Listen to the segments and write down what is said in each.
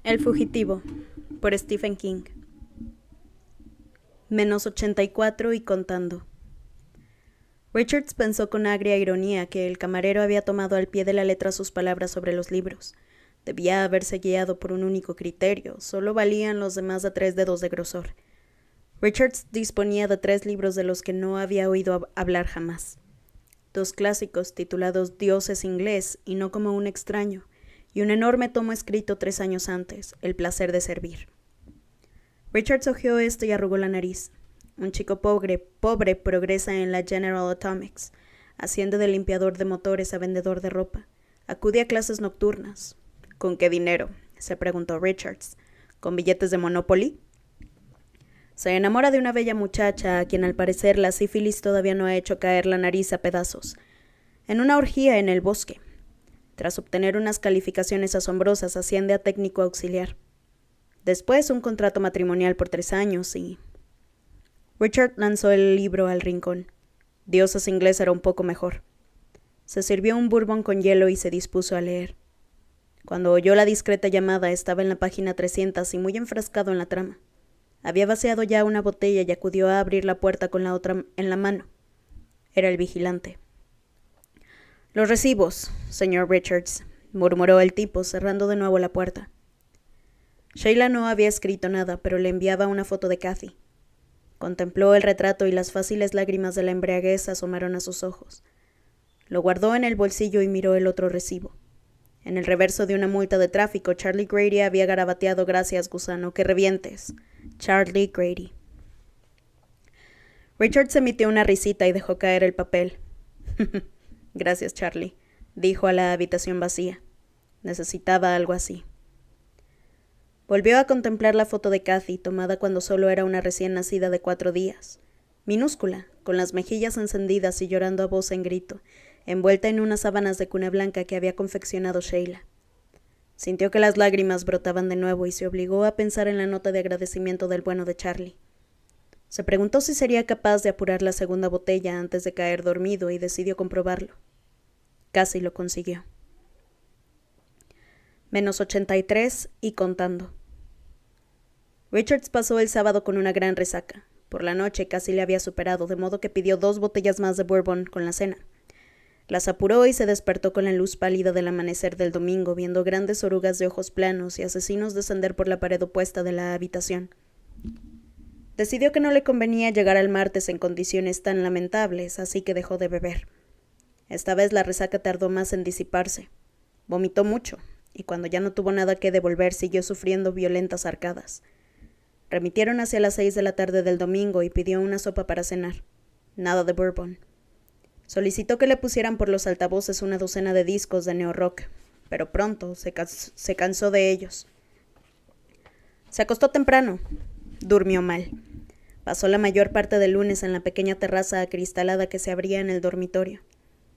El fugitivo, por Stephen King. -84 y contando. Richards pensó con agria ironía que el camarero había tomado al pie de la letra sus palabras sobre los libros. Debía haberse guiado por un único criterio, solo valían los demás de 3 dedos de grosor. Richards disponía de 3 libros de los que no había oído hablar jamás. 2 clásicos titulados Dios es inglés y no como un extraño, y un enorme tomo escrito 3 años antes, El placer de servir. Richards hojeó esto y arrugó la nariz. Un chico pobre progresa en la General Atomics. Asciende de limpiador de motores a vendedor de ropa. Acude a clases nocturnas. ¿Con qué dinero?, se preguntó Richards. ¿Con billetes de Monopoly? Se enamora de una bella muchacha a quien al parecer la sífilis todavía no ha hecho caer la nariz a pedazos. En una orgía en el bosque. Tras obtener unas calificaciones asombrosas, asciende a técnico auxiliar. Después un contrato matrimonial por 3 años y... Richard lanzó el libro al rincón. Dios es inglés era un poco mejor. Se sirvió un bourbon con hielo y se dispuso a leer. Cuando oyó la discreta llamada, estaba en la página 300 y muy enfrascado en la trama. Había vaciado ya una botella y acudió a abrir la puerta con la otra en la mano. Era el vigilante. «Los recibos, señor Richards», murmuró el tipo, cerrando de nuevo la puerta. Sheila no había escrito nada, pero le enviaba una foto de Kathy. Contempló el retrato y las fáciles lágrimas de la embriaguez asomaron a sus ojos. Lo guardó en el bolsillo y miró el otro recibo. En el reverso de una multa de tráfico, Charlie Grady había garabateado «Gracias, gusano, que revientes. Charlie Grady». Richards emitió una risita y dejó caer el papel. «Gracias, Charlie», dijo a la habitación vacía. Necesitaba algo así. Volvió a contemplar la foto de Kathy, tomada cuando solo era una recién nacida de 4 días. Minúscula, con las mejillas encendidas y llorando a voz en grito, envuelta en unas sábanas de cuna blanca que había confeccionado Sheila. Sintió que las lágrimas brotaban de nuevo y se obligó a pensar en la nota de agradecimiento del bueno de Charlie. Se preguntó si sería capaz de apurar la segunda botella antes de caer dormido y decidió comprobarlo. Casi lo consiguió. -83 y contando. Richards pasó el sábado con una gran resaca. Por la noche casi le había superado, de modo que pidió 2 botellas más de bourbon con la cena. Las apuró y se despertó con la luz pálida del amanecer del domingo, viendo grandes orugas de ojos planos y asesinos descender por la pared opuesta de la habitación. Decidió que no le convenía llegar al martes en condiciones tan lamentables, así que dejó de beber. Esta vez la resaca tardó más en disiparse. Vomitó mucho, y cuando ya no tuvo nada que devolver siguió sufriendo violentas arcadas. Remitieron hacia las 6 de la tarde del domingo y pidió una sopa para cenar. Nada de bourbon. Solicitó que le pusieran por los altavoces una docena de discos de neo-rock, pero pronto se cansó de ellos. Se acostó temprano. Durmió mal. Pasó la mayor parte del lunes en la pequeña terraza acristalada que se abría en el dormitorio.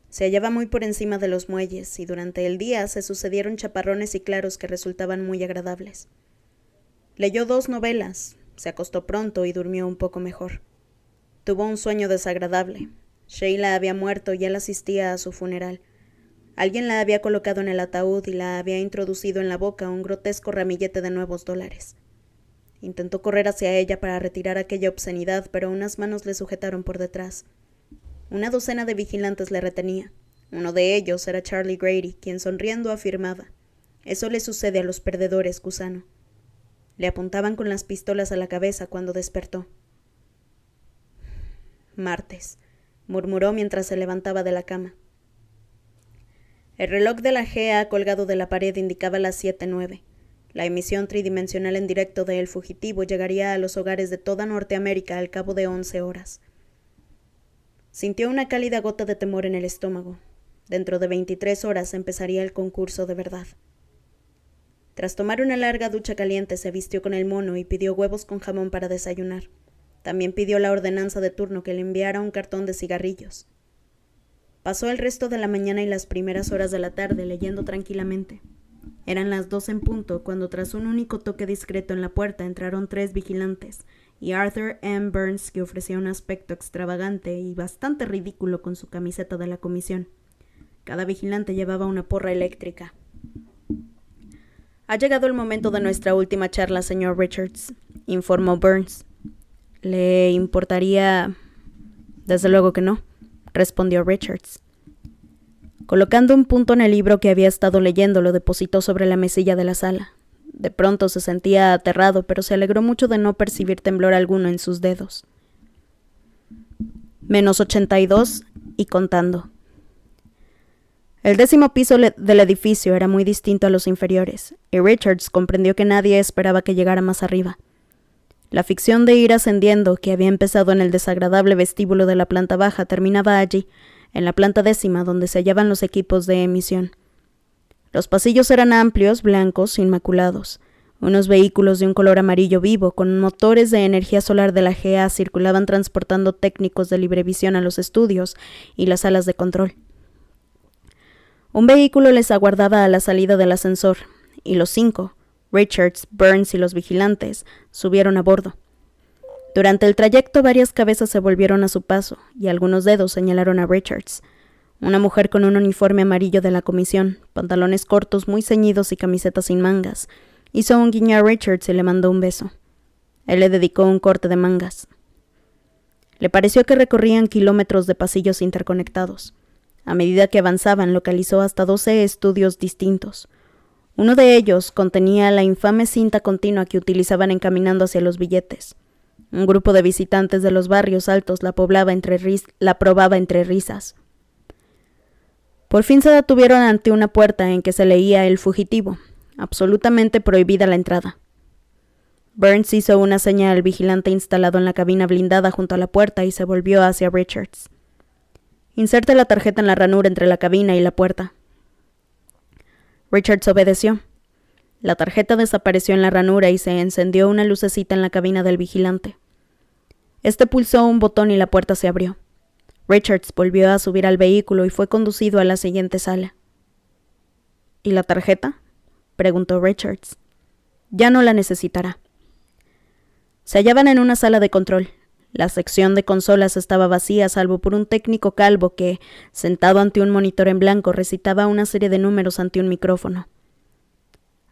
Se hallaba muy por encima de los muelles, y durante el día se sucedieron chaparrones y claros que resultaban muy agradables. Leyó 2 novelas, se acostó pronto y durmió un poco mejor. Tuvo un sueño desagradable. Sheila había muerto y él asistía a su funeral. Alguien la había colocado en el ataúd y la había introducido en la boca un grotesco ramillete de nuevos $. Intentó correr hacia ella para retirar aquella obscenidad, pero unas manos le sujetaron por detrás. Una docena de vigilantes le retenía. Uno de ellos era Charlie Grady, quien sonriendo afirmaba: «Eso le sucede a los perdedores, gusano». Le apuntaban con las pistolas a la cabeza cuando despertó. Martes, murmuró mientras se levantaba de la cama. El reloj de la GA colgado de la pared indicaba las 7:09. La emisión tridimensional en directo de El Fugitivo llegaría a los hogares de toda Norteamérica al cabo de 11 horas. Sintió una cálida gota de temor en el estómago. Dentro de 23 horas empezaría el concurso de verdad. Tras tomar una larga ducha caliente, se vistió con el mono y pidió huevos con jamón para desayunar. También pidió la ordenanza de turno que le enviara un cartón de cigarrillos. Pasó el resto de la mañana y las primeras horas de la tarde leyendo tranquilamente. Eran las 2 en punto cuando, tras un único toque discreto en la puerta, entraron 3 vigilantes y Arthur M. Burns, que ofrecía un aspecto extravagante y bastante ridículo con su camiseta de la comisión. Cada vigilante llevaba una porra eléctrica. Ha llegado el momento de nuestra última charla, señor Richards, informó Burns. ¿Le importaría? Desde luego que no, respondió Richards. Colocando un punto en el libro que había estado leyendo, lo depositó sobre la mesilla de la sala. De pronto se sentía aterrado, pero se alegró mucho de no percibir temblor alguno en sus dedos. -82 y contando. El 10º piso del edificio era muy distinto a los inferiores, y Richards comprendió que nadie esperaba que llegara más arriba. La ficción de ir ascendiendo, que había empezado en el desagradable vestíbulo de la planta baja, terminaba allí, en la planta 10ª, donde se hallaban los equipos de emisión. Los pasillos eran amplios, blancos, inmaculados. Unos vehículos de un color amarillo vivo, con motores de energía solar de la GA, circulaban transportando técnicos de librevisión a los estudios y las salas de control. Un vehículo les aguardaba a la salida del ascensor, y los 5, Richards, Burns y los vigilantes, subieron a bordo. Durante el trayecto varias cabezas se volvieron a su paso, y algunos dedos señalaron a Richards. Una mujer con un uniforme amarillo de la comisión, pantalones cortos muy ceñidos y camiseta sin mangas, hizo un guiño a Richards y le mandó un beso. Él le dedicó un corte de mangas. Le pareció que recorrían kilómetros de pasillos interconectados. A medida que avanzaban, localizó hasta 12 estudios distintos. Uno de ellos contenía la infame cinta continua que utilizaban encaminando hacia los billetes. Un grupo de visitantes de los barrios altos la probaba entre risas. Por fin se detuvieron ante una puerta en que se leía "El fugitivo", absolutamente prohibida la entrada. Burns hizo una seña al vigilante instalado en la cabina blindada junto a la puerta y se volvió hacia Richards. «Inserte la tarjeta en la ranura entre la cabina y la puerta». Richards obedeció. La tarjeta desapareció en la ranura y se encendió una lucecita en la cabina del vigilante. Este pulsó un botón y la puerta se abrió. Richards volvió a subir al vehículo y fue conducido a la siguiente sala. ¿Y la tarjeta?, preguntó Richards. «Ya no la necesitará». Se hallaban en una sala de control. La sección de consolas estaba vacía, salvo por un técnico calvo que, sentado ante un monitor en blanco, recitaba una serie de números ante un micrófono.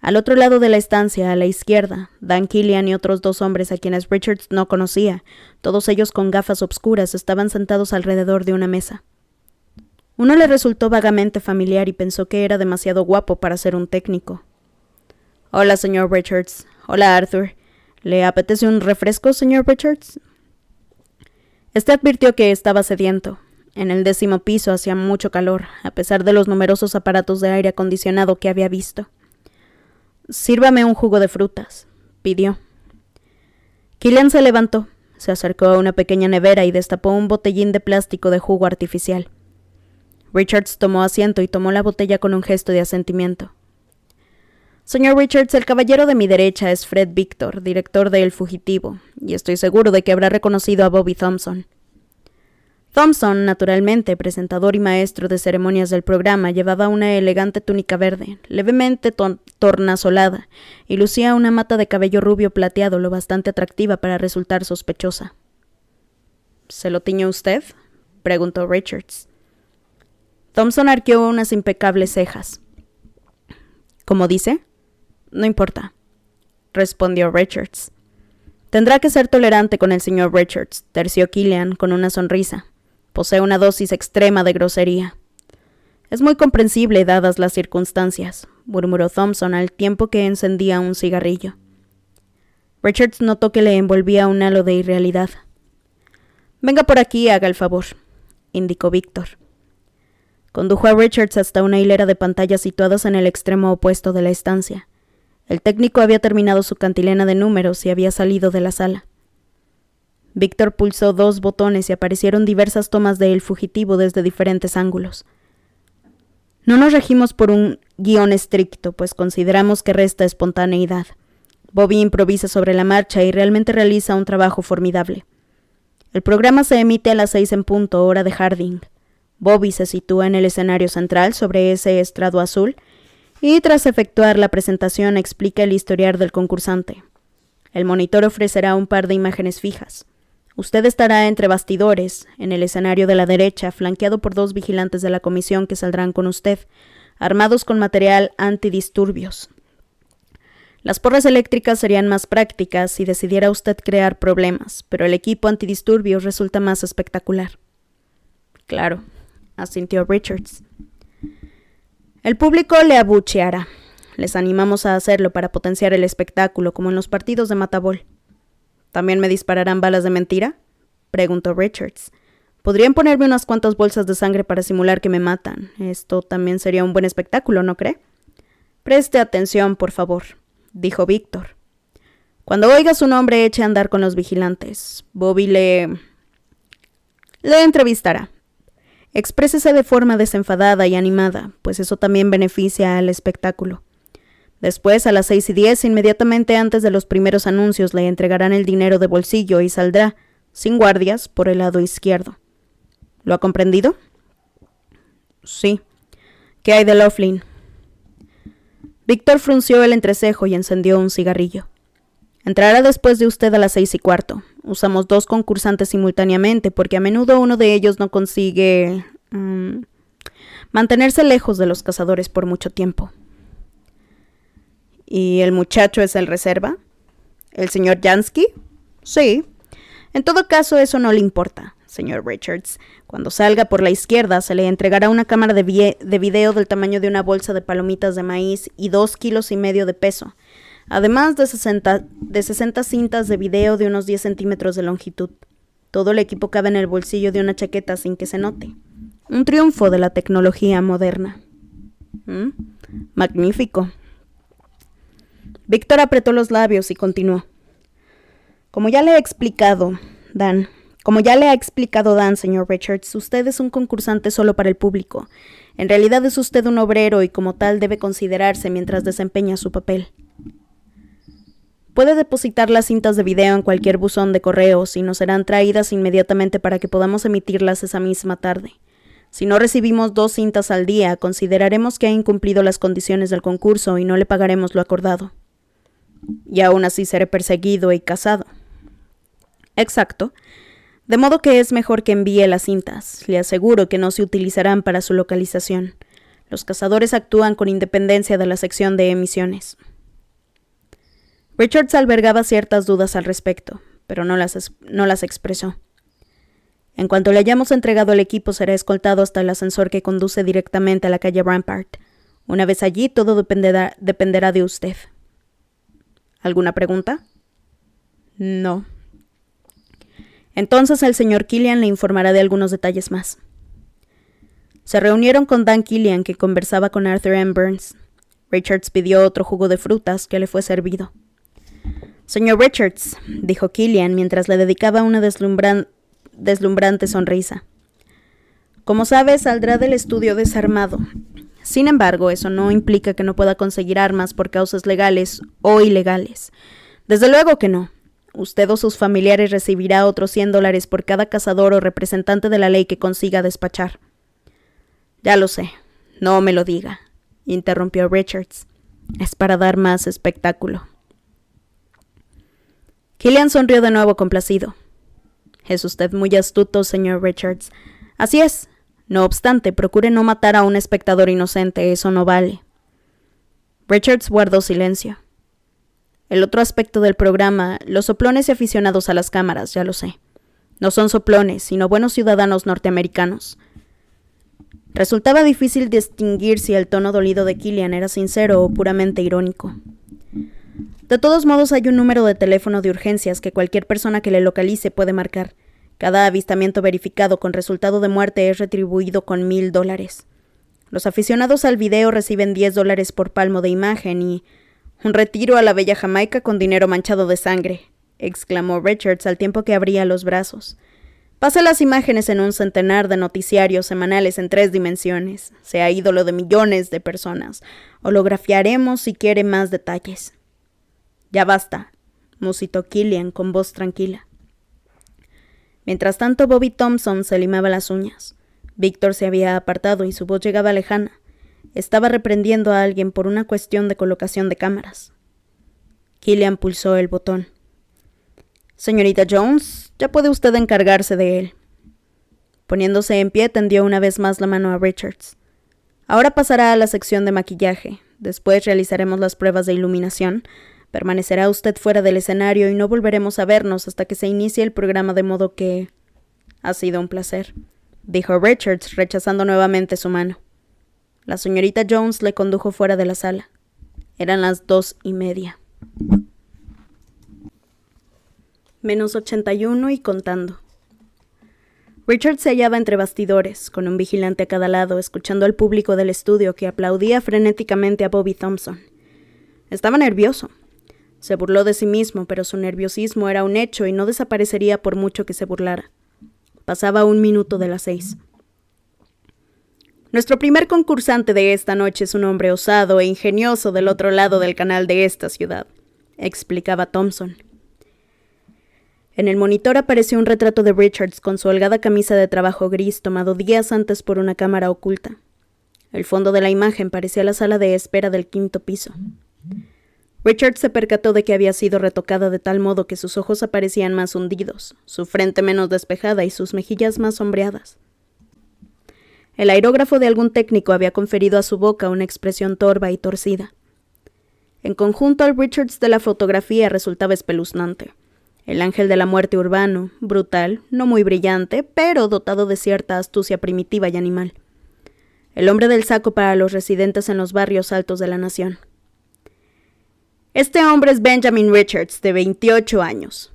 Al otro lado de la estancia, a la izquierda, Dan Killian y otros 2 hombres a quienes Richards no conocía, todos ellos con gafas obscuras, estaban sentados alrededor de una mesa. Uno le resultó vagamente familiar y pensó que era demasiado guapo para ser un técnico. «Hola, señor Richards. Hola, Arthur. ¿Le apetece un refresco, señor Richards?» Este advirtió que estaba sediento. En el 10º piso hacía mucho calor, a pesar de los numerosos aparatos de aire acondicionado que había visto. «Sírvame un jugo de frutas», pidió. Killian se levantó, se acercó a una pequeña nevera y destapó un botellín de plástico de jugo artificial. Richards tomó asiento y tomó la botella con un gesto de asentimiento. «Señor Richards, el caballero de mi derecha es Fred Victor, director de El Fugitivo, y estoy seguro de que habrá reconocido a Bobby Thompson». Thompson, naturalmente presentador y maestro de ceremonias del programa, llevaba una elegante túnica verde, levemente tornasolada, y lucía una mata de cabello rubio plateado lo bastante atractiva para resultar sospechosa. «¿Se lo tiñó usted?», preguntó Richards. Thompson arqueó unas impecables cejas. «¿Cómo dice?» «No importa», respondió Richards. «Tendrá que ser tolerante con el señor Richards», terció Killian con una sonrisa. «Posee una dosis extrema de grosería». «Es muy comprensible dadas las circunstancias», murmuró Thompson al tiempo que encendía un cigarrillo. Richards notó que le envolvía un halo de irrealidad. «Venga por aquí y haga el favor», indicó Víctor. Condujo a Richards hasta una hilera de pantallas situadas en el extremo opuesto de la estancia. El técnico había terminado su cantilena de números y había salido de la sala. Víctor pulsó 2 botones y aparecieron diversas tomas de El Fugitivo desde diferentes ángulos. No nos regimos por un guión estricto, pues consideramos que resta espontaneidad. Bobby improvisa sobre la marcha y realmente realiza un trabajo formidable. El programa se emite a las 6 en punto, hora de Harding. Bobby se sitúa en el escenario central sobre ese estrado azul y tras efectuar la presentación explica el historial del concursante. El monitor ofrecerá un par de imágenes fijas. Usted estará entre bastidores, en el escenario de la derecha, flanqueado por 2 vigilantes de la comisión que saldrán con usted, armados con material antidisturbios. Las porras eléctricas serían más prácticas si decidiera usted crear problemas, pero el equipo antidisturbios resulta más espectacular. Claro, asintió Richards. El público le abucheará. Les animamos a hacerlo para potenciar el espectáculo, como en los partidos de matabol. ¿También me dispararán balas de mentira?, preguntó Richards. Podrían ponerme unas cuantas bolsas de sangre para simular que me matan. Esto también sería un buen espectáculo, ¿no cree? Preste atención, por favor, dijo Víctor. Cuando oiga su nombre, eche a andar con los vigilantes. Bobby le entrevistará. Exprésese de forma desenfadada y animada, pues eso también beneficia al espectáculo. Después, a las 6:10, inmediatamente antes de los primeros anuncios, le entregarán el dinero de bolsillo y saldrá, sin guardias, por el lado izquierdo. ¿Lo ha comprendido? Sí. ¿Qué hay de Laughlin? Víctor frunció el entrecejo y encendió un cigarrillo. Entrará después de usted a las 6:15. Usamos 2 concursantes simultáneamente porque a menudo uno de ellos no consigue mantenerse lejos de los cazadores por mucho tiempo. ¿Y el muchacho es el reserva? ¿El señor Jansky? Sí. En todo caso, eso no le importa, señor Richards. Cuando salga por la izquierda, se le entregará una cámara de video del tamaño de una bolsa de palomitas de maíz y 2,5 kilos de peso, además de 60 cintas de video de unos 10 centímetros de longitud. Todo el equipo cabe en el bolsillo de una chaqueta sin que se note. Un triunfo de la tecnología moderna. Magnífico. Víctor apretó los labios y continuó. Como ya le ha explicado Dan, señor Richards, usted es un concursante solo para el público. En realidad es usted un obrero y como tal debe considerarse mientras desempeña su papel. Puede depositar las cintas de video en cualquier buzón de correos y nos serán traídas inmediatamente para que podamos emitirlas esa misma tarde. Si no recibimos 2 cintas al día, consideraremos que ha incumplido las condiciones del concurso y no le pagaremos lo acordado. Y aún así seré perseguido y cazado. Exacto. De modo que es mejor que envíe las cintas. Le aseguro que no se utilizarán para su localización. Los cazadores actúan con independencia de la sección de emisiones. Richards albergaba ciertas dudas al respecto, pero no las expresó. En cuanto le hayamos entregado el equipo, será escoltado hasta el ascensor que conduce directamente a la calle Rampart. Una vez allí, todo dependerá de usted. ¿Alguna pregunta? No. Entonces el señor Killian le informará de algunos detalles más. Se reunieron con Dan Killian, que conversaba con Arthur M. Burns. Richards pidió otro jugo de frutas que le fue servido. Señor Richards, dijo Killian mientras le dedicaba una deslumbrante sonrisa. Como sabe, saldrá del estudio desarmado. Sin embargo, eso no implica que no pueda conseguir armas por causas legales o ilegales. Desde luego que no. Usted o sus familiares recibirá otros $100 por cada cazador o representante de la ley que consiga despachar. Ya lo sé. No me lo diga, interrumpió Richards. Es para dar más espectáculo. Killian sonrió de nuevo complacido. Es usted muy astuto, señor Richards. Así es. No obstante, procure no matar a un espectador inocente, eso no vale. Richards guardó silencio. El otro aspecto del programa, los soplones y aficionados a las cámaras, ya lo sé. No son soplones, sino buenos ciudadanos norteamericanos. Resultaba difícil distinguir si el tono dolido de Killian era sincero o puramente irónico. De todos modos, hay un número de teléfono de urgencias que cualquier persona que le localice puede marcar. Cada avistamiento verificado con resultado de muerte es retribuido con $1,000. Los aficionados al video reciben $10 por palmo de imagen y un retiro a la bella Jamaica con dinero manchado de sangre, exclamó Richards al tiempo que abría los brazos. Pase las imágenes en un centenar de noticiarios semanales en 3 dimensiones. Sea ídolo de millones de personas. Holografiaremos si quiere más detalles. Ya basta, musitó Killian con voz tranquila. Mientras tanto, Bobby Thompson se limaba las uñas. Víctor se había apartado y su voz llegaba lejana. Estaba reprendiendo a alguien por una cuestión de colocación de cámaras. Killian pulsó el botón. Señorita Jones, ya puede usted encargarse de él. Poniéndose en pie, tendió una vez más la mano a Richards. Ahora pasará a la sección de maquillaje. Después realizaremos las pruebas de iluminación. Permanecerá usted fuera del escenario y no volveremos a vernos hasta que se inicie el programa, de modo que... Ha sido un placer, dijo Richards, rechazando nuevamente su mano. La señorita Jones le condujo fuera de la sala. Eran las 2:30. -81 y contando. Richard se hallaba entre bastidores, con un vigilante a cada lado, escuchando al público del estudio que aplaudía frenéticamente a Bobby Thompson. Estaba nervioso. Se burló de sí mismo, pero su nerviosismo era un hecho y no desaparecería por mucho que se burlara. Pasaba 1 minuto de las 6. Nuestro primer concursante de esta noche es un hombre osado e ingenioso del otro lado del canal de esta ciudad, explicaba Thompson. En el monitor apareció un retrato de Richards con su holgada camisa de trabajo gris tomado días antes por una cámara oculta. El fondo de la imagen parecía la sala de espera del 5º piso. Richards se percató de que había sido retocada de tal modo que sus ojos aparecían más hundidos, su frente menos despejada y sus mejillas más sombreadas. El aerógrafo de algún técnico había conferido a su boca una expresión torva y torcida. En conjunto, el Richards de la fotografía resultaba espeluznante. El ángel de la muerte urbano, brutal, no muy brillante, pero dotado de cierta astucia primitiva y animal. El hombre del saco para los residentes en los barrios altos de la nación. Este hombre es Benjamin Richards, de 28 años.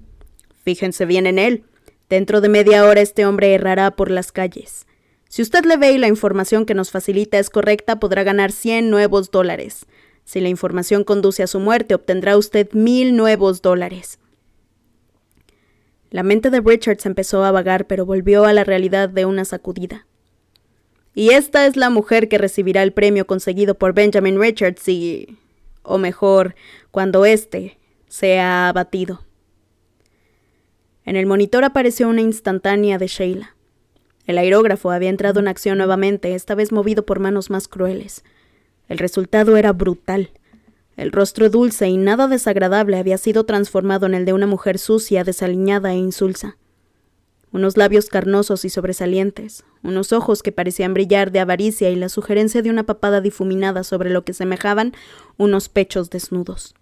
Fíjense bien en él. Dentro de media hora este hombre errará por las calles. Si usted le ve y la información que nos facilita es correcta, podrá ganar 100 nuevos dólares. Si la información conduce a su muerte, obtendrá usted 1000 nuevos dólares. La mente de Richards empezó a vagar, pero volvió a la realidad de una sacudida. Y esta es la mujer que recibirá el premio conseguido por Benjamin Richards y... o mejor, cuando éste sea abatido. En el monitor apareció una instantánea de Sheila. El aerógrafo había entrado en acción nuevamente, esta vez movido por manos más crueles. El resultado era brutal. El rostro dulce y nada desagradable había sido transformado en el de una mujer sucia, desaliñada e insulsa. Unos labios carnosos y sobresalientes, unos ojos que parecían brillar de avaricia y la sugerencia de una papada difuminada sobre lo que semejaban unos pechos desnudos.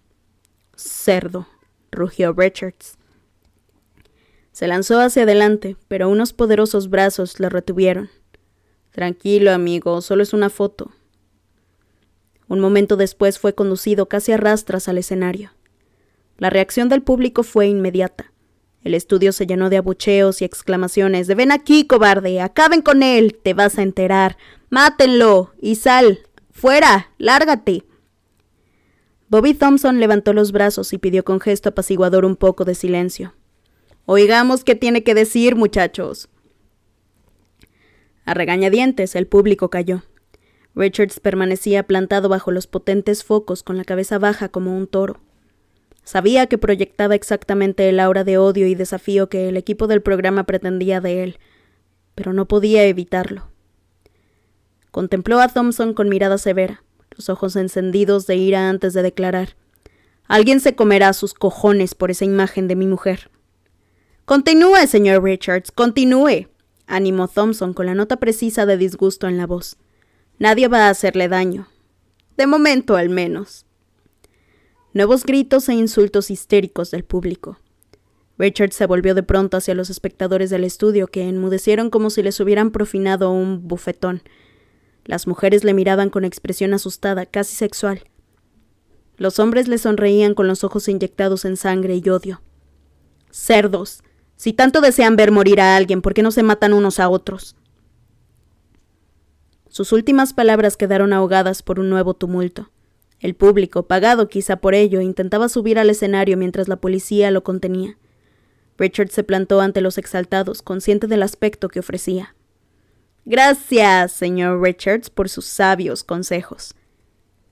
«Cerdo», rugió Richards. Se lanzó hacia adelante, pero unos poderosos brazos le retuvieron. «Tranquilo, amigo, solo es una foto». Un momento después fue conducido casi a rastras al escenario. La reacción del público fue inmediata. El estudio se llenó de abucheos y exclamaciones de «¡Ven aquí, cobarde! ¡Acaben con él! ¡Te vas a enterar! ¡Mátenlo! ¡Y sal! ¡Fuera! ¡Lárgate!». Bobby Thompson levantó los brazos y pidió con gesto apaciguador un poco de silencio. «Oigamos qué tiene que decir, muchachos». A regañadientes, el público calló. Richards permanecía plantado bajo los potentes focos con la cabeza baja como un toro. Sabía que proyectaba exactamente el aura de odio y desafío que el equipo del programa pretendía de él, pero no podía evitarlo. Contempló a Thompson con mirada severa, los ojos encendidos de ira antes de declarar: «Alguien se comerá sus cojones por esa imagen de mi mujer». «Continúe, señor Richards, continúe», animó Thompson con la nota precisa de disgusto en la voz. «Nadie va a hacerle daño. De momento, al menos». Nuevos gritos e insultos histéricos del público. Richards se volvió de pronto hacia los espectadores del estudio, que enmudecieron como si les hubieran profinado un bofetón. Las mujeres le miraban con expresión asustada, casi sexual. Los hombres le sonreían con los ojos inyectados en sangre y odio. «Cerdos, si tanto desean ver morir a alguien, ¿por qué no se matan unos a otros?». Sus últimas palabras quedaron ahogadas por un nuevo tumulto. El público, pagado quizá por ello, intentaba subir al escenario mientras la policía lo contenía. Richard se plantó ante los exaltados, consciente del aspecto que ofrecía. «Gracias, señor Richards, por sus sabios consejos».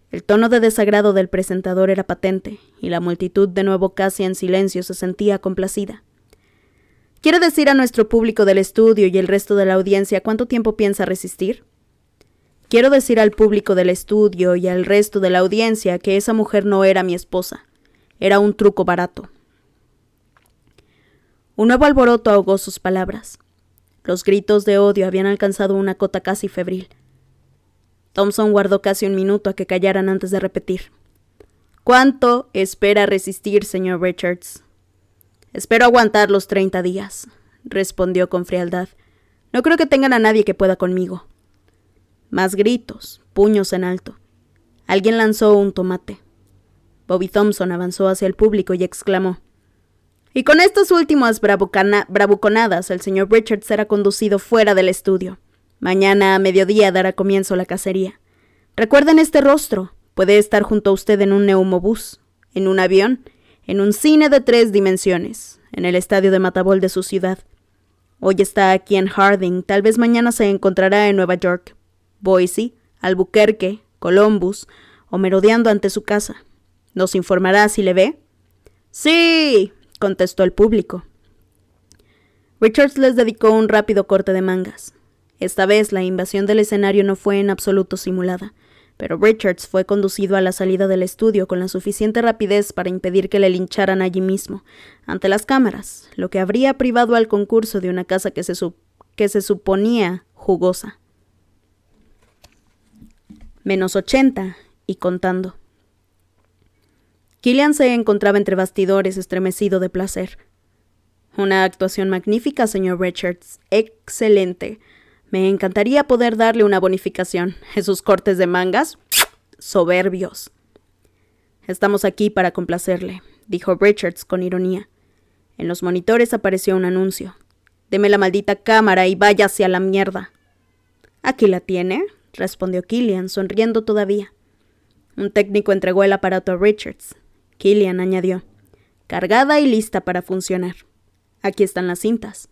El tono de desagrado del presentador era patente, y la multitud, de nuevo casi en silencio, se sentía complacida. «¿Quiere decir a nuestro público del estudio y el resto de la audiencia cuánto tiempo piensa resistir?» «Quiero decir al público del estudio y al resto de la audiencia que esa mujer no era mi esposa. Era un truco barato». Un nuevo alboroto ahogó sus palabras. Los gritos de odio habían alcanzado una cota casi febril. Thompson guardó casi un minuto a que callaran antes de repetir. ¿Cuánto espera resistir, señor Richards? Espero aguantar los 30 días, respondió con frialdad. No creo que tengan a nadie que pueda conmigo. Más gritos, puños en alto. Alguien lanzó un tomate. Bobby Thompson avanzó hacia el público y exclamó: y con estas últimas bravuconadas, el señor Richards será conducido fuera del estudio. Mañana a mediodía dará comienzo la cacería. Recuerden este rostro. Puede estar junto a usted en un neumobús, en un avión, en un cine de 3 dimensiones, en el estadio de Matabol de su ciudad. Hoy está aquí en Harding, tal vez mañana se encontrará en Nueva York, Boise, Albuquerque, Columbus, o merodeando ante su casa. ¿Nos informará si le ve? ¡Sí!, contestó el público. Richards les dedicó un rápido corte de mangas. Esta vez la invasión del escenario no fue en absoluto simulada, pero Richards fue conducido a la salida del estudio con la suficiente rapidez para impedir que le lincharan allí mismo, ante las cámaras, lo que habría privado al concurso de una casa que se suponía jugosa. -80 y contando. Killian se encontraba entre bastidores estremecido de placer. Una actuación magnífica, señor Richards. Excelente. Me encantaría poder darle una bonificación. Esos cortes de mangas, soberbios. Estamos aquí para complacerle, dijo Richards con ironía. En los monitores apareció un anuncio. Deme la maldita cámara y váyase a la mierda. Aquí la tiene, respondió Killian, sonriendo todavía. Un técnico entregó el aparato a Richards. Killian añadió: cargada y lista para funcionar. Aquí están las cintas.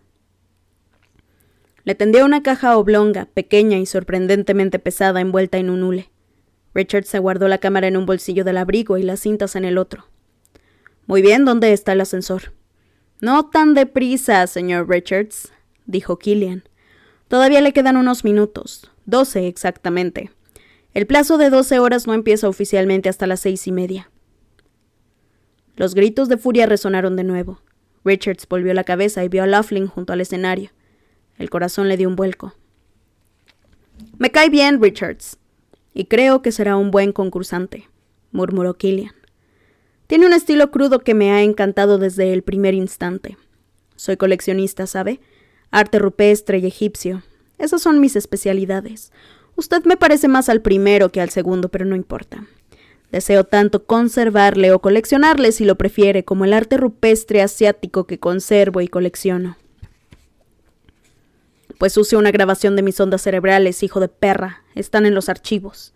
Le tendió una caja oblonga, pequeña y sorprendentemente pesada, envuelta en un hule. Richards se guardó la cámara en un bolsillo del abrigo y las cintas en el otro. Muy bien, ¿dónde está el ascensor? No tan deprisa, señor Richards, dijo Killian. Todavía le quedan unos minutos, 12 exactamente. El plazo de 12 horas no empieza oficialmente hasta las 6:30. Los gritos de furia resonaron de nuevo. Richards volvió la cabeza y vio a Laughlin junto al escenario. El corazón le dio un vuelco. Me cae bien, Richards, y creo que será un buen concursante, murmuró Killian. Tiene un estilo crudo que me ha encantado desde el primer instante. Soy coleccionista, ¿sabe? Arte rupestre y egipcio. Esas son mis especialidades. Usted me parece más al primero que al segundo, pero no importa. Deseo tanto conservarle o coleccionarle, si lo prefiere, como el arte rupestre asiático que conservo y colecciono. Pues use una grabación de mis ondas cerebrales, hijo de perra. Están en los archivos.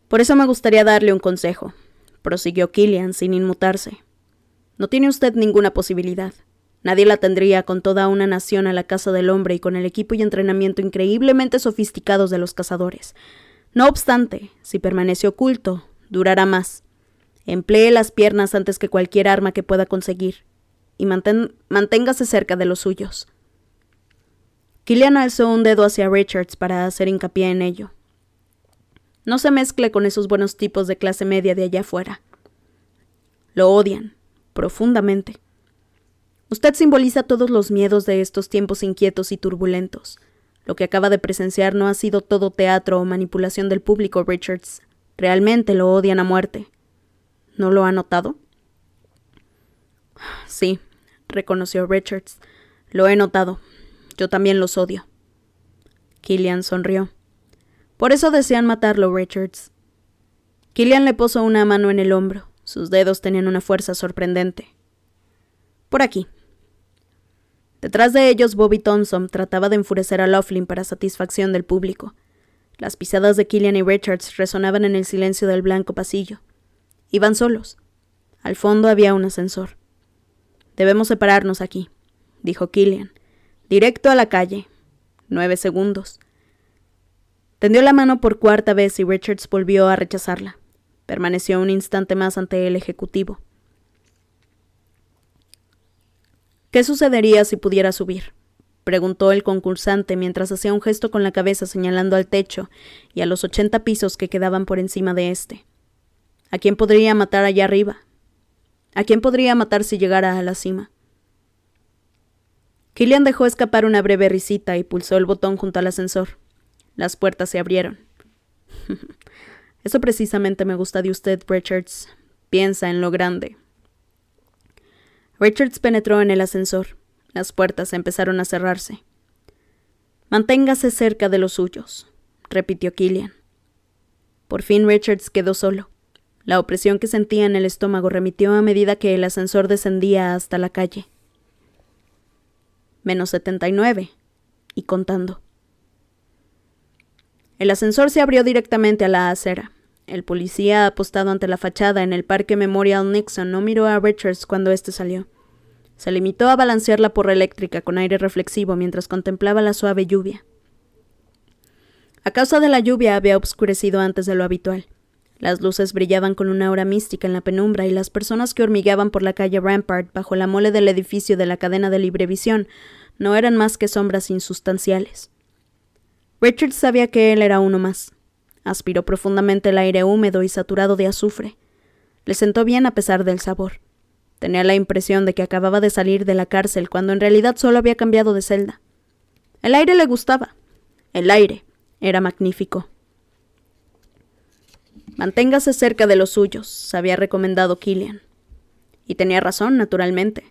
Por eso me gustaría darle un consejo, prosiguió Killian sin inmutarse. No tiene usted ninguna posibilidad. Nadie la tendría con toda una nación a la caza del hombre y con el equipo y entrenamiento increíblemente sofisticados de los cazadores. No obstante, si permanece oculto, durará más. Emplee las piernas antes que cualquier arma que pueda conseguir, y manténgase cerca de los suyos. Killian alzó un dedo hacia Richards para hacer hincapié en ello. No se mezcle con esos buenos tipos de clase media de allá afuera. Lo odian, profundamente. Usted simboliza todos los miedos de estos tiempos inquietos y turbulentos. Lo que acaba de presenciar no ha sido todo teatro o manipulación del público, Richards. Realmente lo odian a muerte. ¿No lo ha notado? Sí, reconoció Richards. Lo he notado. Yo también los odio. Killian sonrió. Por eso desean matarlo, Richards. Killian le posó una mano en el hombro. Sus dedos tenían una fuerza sorprendente. Por aquí. Detrás de ellos, Bobby Thompson trataba de enfurecer a Laughlin para satisfacción del público. Las pisadas de Killian y Richards resonaban en el silencio del blanco pasillo. Iban solos. Al fondo había un ascensor. Debemos separarnos aquí, dijo Killian. Directo a la calle. 9 segundos. Tendió la mano por cuarta vez y Richards volvió a rechazarla. Permaneció un instante más ante el ejecutivo. ¿Qué sucedería si pudiera subir?, preguntó el concursante mientras hacía un gesto con la cabeza señalando al techo y a los 80 pisos que quedaban por encima de éste. ¿A quién podría matar allá arriba? ¿A quién podría matar si llegara a la cima? Killian dejó escapar una breve risita y pulsó el botón junto al ascensor. Las puertas se abrieron. Eso precisamente me gusta de usted, Richards. Piensa en lo grande. Richards penetró en el ascensor. Las puertas empezaron a cerrarse. «Manténgase cerca de los suyos», repitió Killian. Por fin Richards quedó solo. La opresión que sentía en el estómago remitió a medida que el ascensor descendía hasta la calle. -79, y contando. El ascensor se abrió directamente a la acera. El policía apostado ante la fachada en el Parque Memorial Nixon no miró a Richards cuando éste salió. Se limitó a balancear la porra eléctrica con aire reflexivo mientras contemplaba la suave lluvia. A causa de la lluvia había obscurecido antes de lo habitual. Las luces brillaban con una aura mística en la penumbra y las personas que hormigueaban por la calle Rampart bajo la mole del edificio de la cadena de Librevisión no eran más que sombras insustanciales. Richards sabía que él era uno más. Aspiró profundamente el aire húmedo y saturado de azufre. Le sentó bien a pesar del sabor. Tenía la impresión de que acababa de salir de la cárcel cuando en realidad solo había cambiado de celda. El aire le gustaba. El aire era magnífico. «Manténgase cerca de los suyos», había recomendado Killian. Y tenía razón, naturalmente.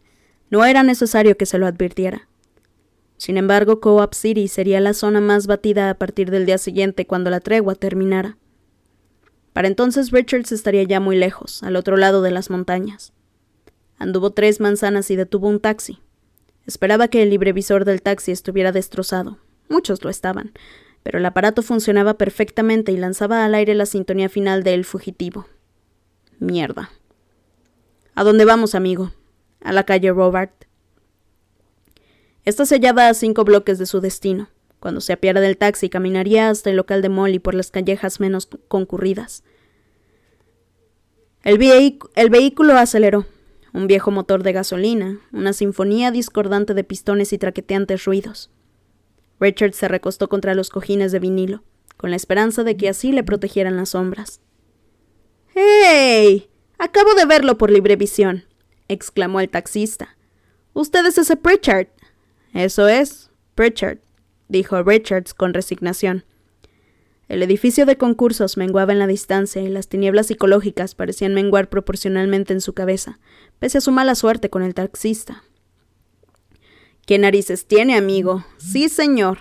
No era necesario que se lo advirtiera. Sin embargo, Co-op City sería la zona más batida a partir del día siguiente cuando la tregua terminara. Para entonces Richards estaría ya muy lejos, al otro lado de las montañas. Anduvo 3 manzanas y detuvo un taxi. Esperaba que el librevisor del taxi estuviera destrozado. Muchos lo estaban, pero el aparato funcionaba perfectamente y lanzaba al aire la sintonía final de El Fugitivo. Mierda. «¿A dónde vamos, amigo?» «A la calle Robart». Esta se hallaba a 5 bloques de su destino. Cuando se apiara del taxi, caminaría hasta el local de Molly por las callejas menos concurridas. El vehículo aceleró. Un viejo motor de gasolina, una sinfonía discordante de pistones y traqueteantes ruidos. Richard se recostó contra los cojines de vinilo, con la esperanza de que así le protegieran las sombras. «¡Hey! Acabo de verlo por Librevisión», exclamó el taxista. «¿Usted es ese Pritchard?» «Eso es, Pritchard», dijo Richards con resignación. El edificio de concursos menguaba en la distancia y las tinieblas psicológicas parecían menguar proporcionalmente en su cabeza, pese a su mala suerte con el taxista. «¿Qué narices tiene, amigo? Sí, señor.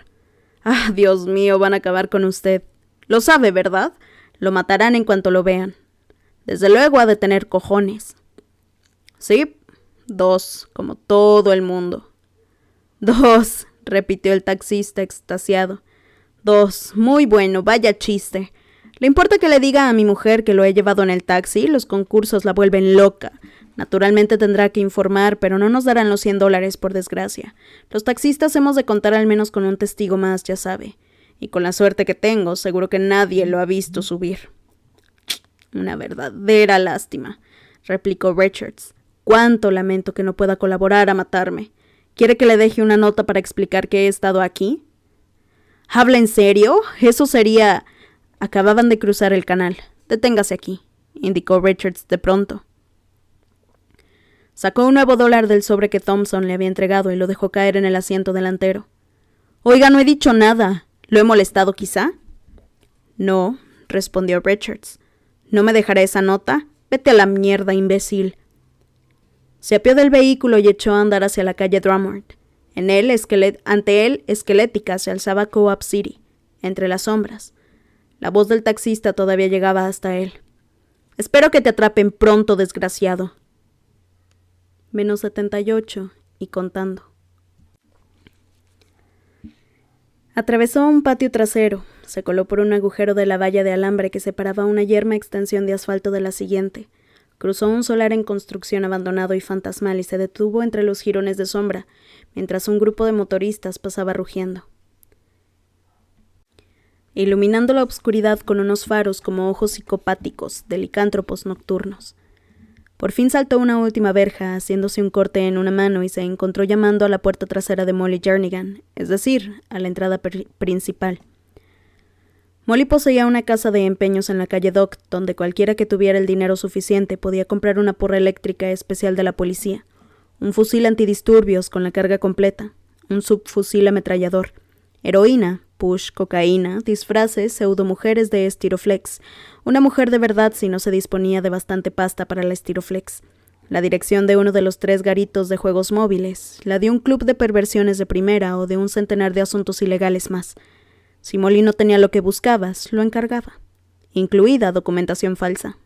Ah, Dios mío, van a acabar con usted. Lo sabe, ¿verdad? Lo matarán en cuanto lo vean. Desde luego ha de tener cojones». «Sí, 2, como todo el mundo». «2», repitió el taxista extasiado. «2, muy bueno, vaya chiste. ¿Le importa que le diga a mi mujer que lo he llevado en el taxi? Los concursos la vuelven loca. Naturalmente tendrá que informar, pero no nos darán los $100, por desgracia. Los taxistas hemos de contar al menos con un testigo más, ya sabe. Y con la suerte que tengo, seguro que nadie lo ha visto subir». «Una verdadera lástima», replicó Richards. «Cuánto lamento que no pueda colaborar a matarme. ¿Quiere que le deje una nota para explicar que he estado aquí?» «¿Habla en serio? Eso sería...» Acababan de cruzar el canal. «Deténgase aquí», indicó Richards de pronto. Sacó un nuevo $1 del sobre que Thompson le había entregado y lo dejó caer en el asiento delantero. «Oiga, no he dicho nada. ¿Lo he molestado, quizá?» «No», respondió Richards. «¿No me dejará esa nota? Vete a la mierda, imbécil». Se apió del vehículo y echó a andar hacia la calle Drummond. Ante él, esquelética, se alzaba Co-op City, entre las sombras. La voz del taxista todavía llegaba hasta él. «Espero que te atrapen pronto, desgraciado». -78, y contando. Atravesó un patio trasero, se coló por un agujero de la valla de alambre que separaba una yerma extensión de asfalto de la siguiente. Cruzó un solar en construcción abandonado y fantasmal y se detuvo entre los jirones de sombra, mientras un grupo de motoristas pasaba rugiendo, iluminando la oscuridad con unos faros como ojos psicopáticos de licántropos nocturnos. Por fin saltó una última verja, haciéndose un corte en una mano y se encontró llamando a la puerta trasera de Molly Jernigan, es decir, a la entrada principal. Molly poseía una casa de empeños en la calle Dock, donde cualquiera que tuviera el dinero suficiente podía comprar una porra eléctrica especial de la policía, un fusil antidisturbios con la carga completa, un subfusil ametrallador, heroína, push, cocaína, disfraces, pseudomujeres de Estiroflex, una mujer de verdad si no se disponía de bastante pasta para la Estiroflex, la dirección de uno de los 3 garitos de juegos móviles, la de un club de perversiones de primera o de un centenar de asuntos ilegales más. Si Molly no tenía lo que buscabas, lo encargaba, incluida documentación falsa.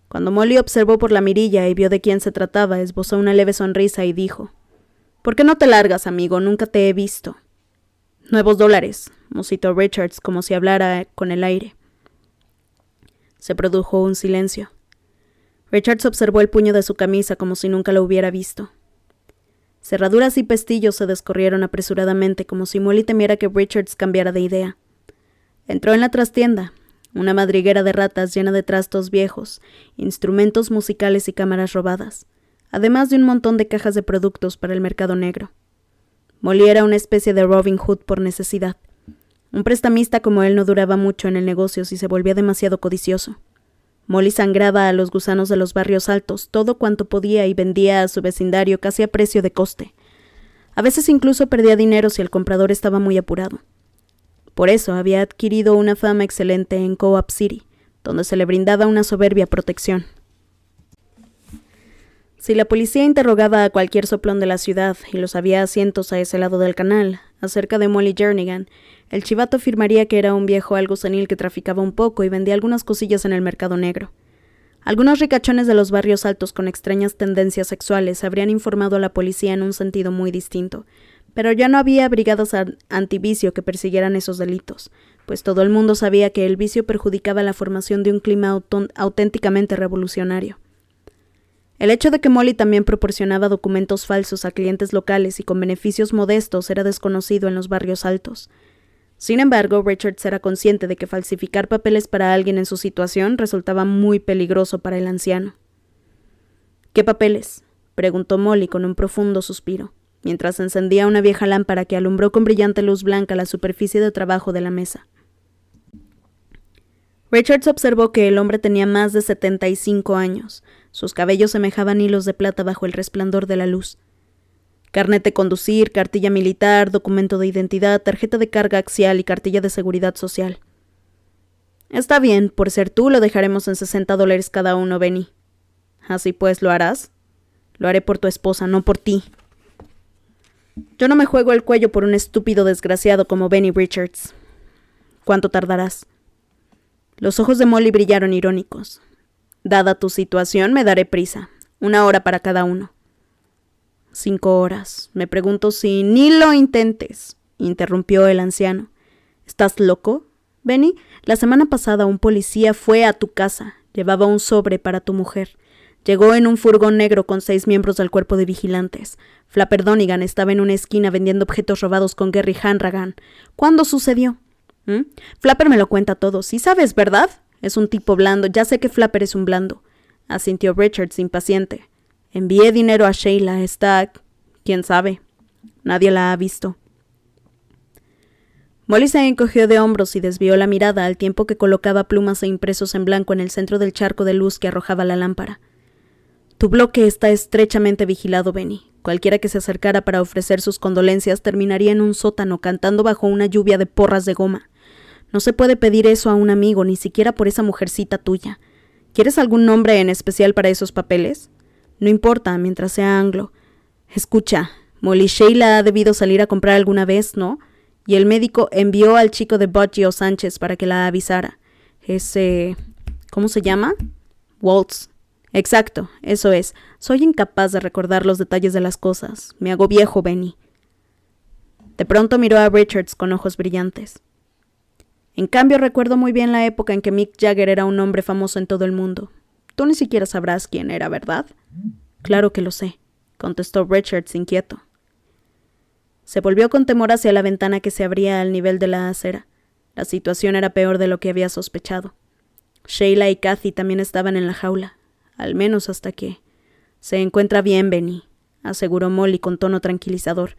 Cuando Molly observó por la mirilla y vio de quién se trataba, esbozó una leve sonrisa y dijo: «¿Por qué no te largas, amigo? Nunca te he visto». «Nuevos dólares», musitó Richards como si hablara con el aire. Se produjo un silencio. Richards observó el puño de su camisa como si nunca lo hubiera visto. Cerraduras y pestillos se descorrieron apresuradamente como si Molly temiera que Richards cambiara de idea. Entró en la trastienda, una madriguera de ratas llena de trastos viejos, instrumentos musicales y cámaras robadas, además de un montón de cajas de productos para el mercado negro. Molly era una especie de Robin Hood por necesidad. Un prestamista como él no duraba mucho en el negocio si se volvía demasiado codicioso. Molly sangraba a los gusanos de los barrios altos todo cuanto podía y vendía a su vecindario casi a precio de coste. A veces incluso perdía dinero si el comprador estaba muy apurado. Por eso había adquirido una fama excelente en Co-op City, donde se le brindaba una soberbia protección. Si la policía interrogaba a cualquier soplón de la ciudad, y los había a cientos a ese lado del canal, acerca de Molly Jernigan, el chivato afirmaría que era un viejo algo senil que traficaba un poco y vendía algunas cosillas en el mercado negro. Algunos ricachones de los barrios altos con extrañas tendencias sexuales habrían informado a la policía en un sentido muy distinto, pero ya no había brigadas antivicio que persiguieran esos delitos, pues todo el mundo sabía que el vicio perjudicaba la formación de un clima auténticamente revolucionario. El hecho de que Molly también proporcionaba documentos falsos a clientes locales y con beneficios modestos era desconocido en los barrios altos. Sin embargo, Richards era consciente de que falsificar papeles para alguien en su situación resultaba muy peligroso para el anciano. «¿Qué papeles?», preguntó Molly con un profundo suspiro, mientras encendía una vieja lámpara que alumbró con brillante luz blanca la superficie de trabajo de la mesa. Richards observó que el hombre tenía más de 75 años. Sus cabellos semejaban hilos de plata bajo el resplandor de la luz. Carnet de conducir, cartilla militar, documento de identidad, tarjeta de carga axial y cartilla de seguridad social. «Está bien, por ser tú lo dejaremos en $60 cada uno, Benny». «Así pues, ¿lo harás?» «Lo haré por tu esposa, no por ti». «Yo no me juego el cuello por un estúpido desgraciado como Benny Richards». «¿Cuánto tardarás?» Los ojos de Molly brillaron irónicos. «Dada tu situación, me daré prisa. 1 hora para cada uno». 5 horas. Me pregunto si... «Ni lo intentes», interrumpió el anciano. «¿Estás loco, Benny? La semana pasada un policía fue a tu casa. Llevaba un sobre para tu mujer. Llegó en un furgón negro con 6 miembros del cuerpo de vigilantes. Flapper Donegan estaba en una esquina vendiendo objetos robados con Gary Hanrahan. ¿Cuándo sucedió?» «Flapper me lo cuenta todo. Sí sabes, ¿verdad? Es un tipo blando. Ya sé que Flapper es un blando», asintió Richards impaciente. «Envié dinero a Sheila. Está... ¿quién sabe? Nadie la ha visto». Molly se encogió de hombros y desvió la mirada al tiempo que colocaba plumas e impresos en blanco en el centro del charco de luz que arrojaba la lámpara. «Tu bloque está estrechamente vigilado, Benny. Cualquiera que se acercara para ofrecer sus condolencias terminaría en un sótano cantando bajo una lluvia de porras de goma. No se puede pedir eso a un amigo, ni siquiera por esa mujercita tuya. ¿Quieres algún nombre en especial para esos papeles? No importa, mientras sea anglo. Escucha, Molly, Sheila ha debido salir a comprar alguna vez, ¿no? Y el médico envió al chico de Boggio Sánchez para que la avisara. Ese... ¿cómo se llama? Waltz. Exacto, eso es. Soy incapaz de recordar los detalles de las cosas. Me hago viejo, Benny». De pronto miró a Richards con ojos brillantes. «En cambio, recuerdo muy bien la época en que Mick Jagger era un hombre famoso en todo el mundo. Tú ni siquiera sabrás quién era, ¿verdad?» «Claro que lo sé», contestó Richards inquieto. Se volvió con temor hacia la ventana que se abría al nivel de la acera. La situación era peor de lo que había sospechado. Sheila y Kathy también estaban en la jaula, al menos hasta que... «Se encuentra bien, Benny», aseguró Molly con tono tranquilizador.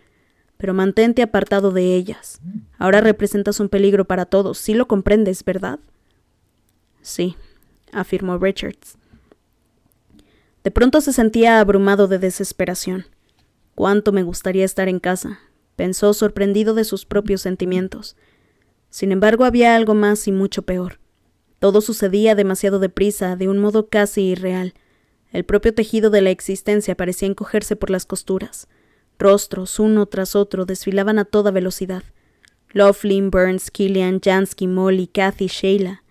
«Pero mantente apartado de ellas. Ahora representas un peligro para todos. Sí lo comprendes, ¿verdad?» «Sí», afirmó Richards. De pronto se sentía abrumado de desesperación. Cuánto me gustaría estar en casa. pensó, sorprendido de sus propios sentimientos. Sin embargo, había algo más y mucho peor. Todo sucedía demasiado deprisa, de un modo casi irreal. El propio tejido de la existencia parecía encogerse por las costuras. Rostros, uno tras otro, desfilaban a toda velocidad. Laughlin, Burns, Killian, Jansky, Molly, Kathy, Sheila.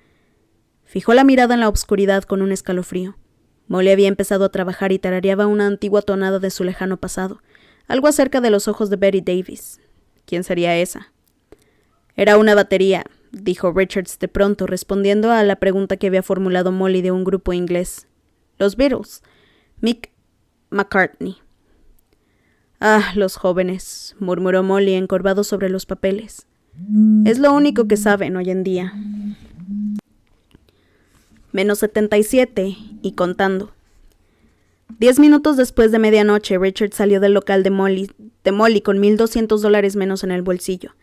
Fijó la mirada en la obscuridad con un escalofrío. Molly había empezado a trabajar y tarareaba una antigua tonada de su lejano pasado, algo acerca de los ojos de Betty Davis. ¿Quién sería esa? Era una batería, dijo Richards de pronto, respondiendo a la pregunta que había formulado Molly de un grupo inglés. Los Beatles. Mick McCartney. Ah, los jóvenes, murmuró Molly, encorvado sobre los papeles. Es lo único que saben hoy en día. -77, y contando. 10 minutos después de medianoche, Richard salió del local de Molly con $1,200 menos en el bolsillo.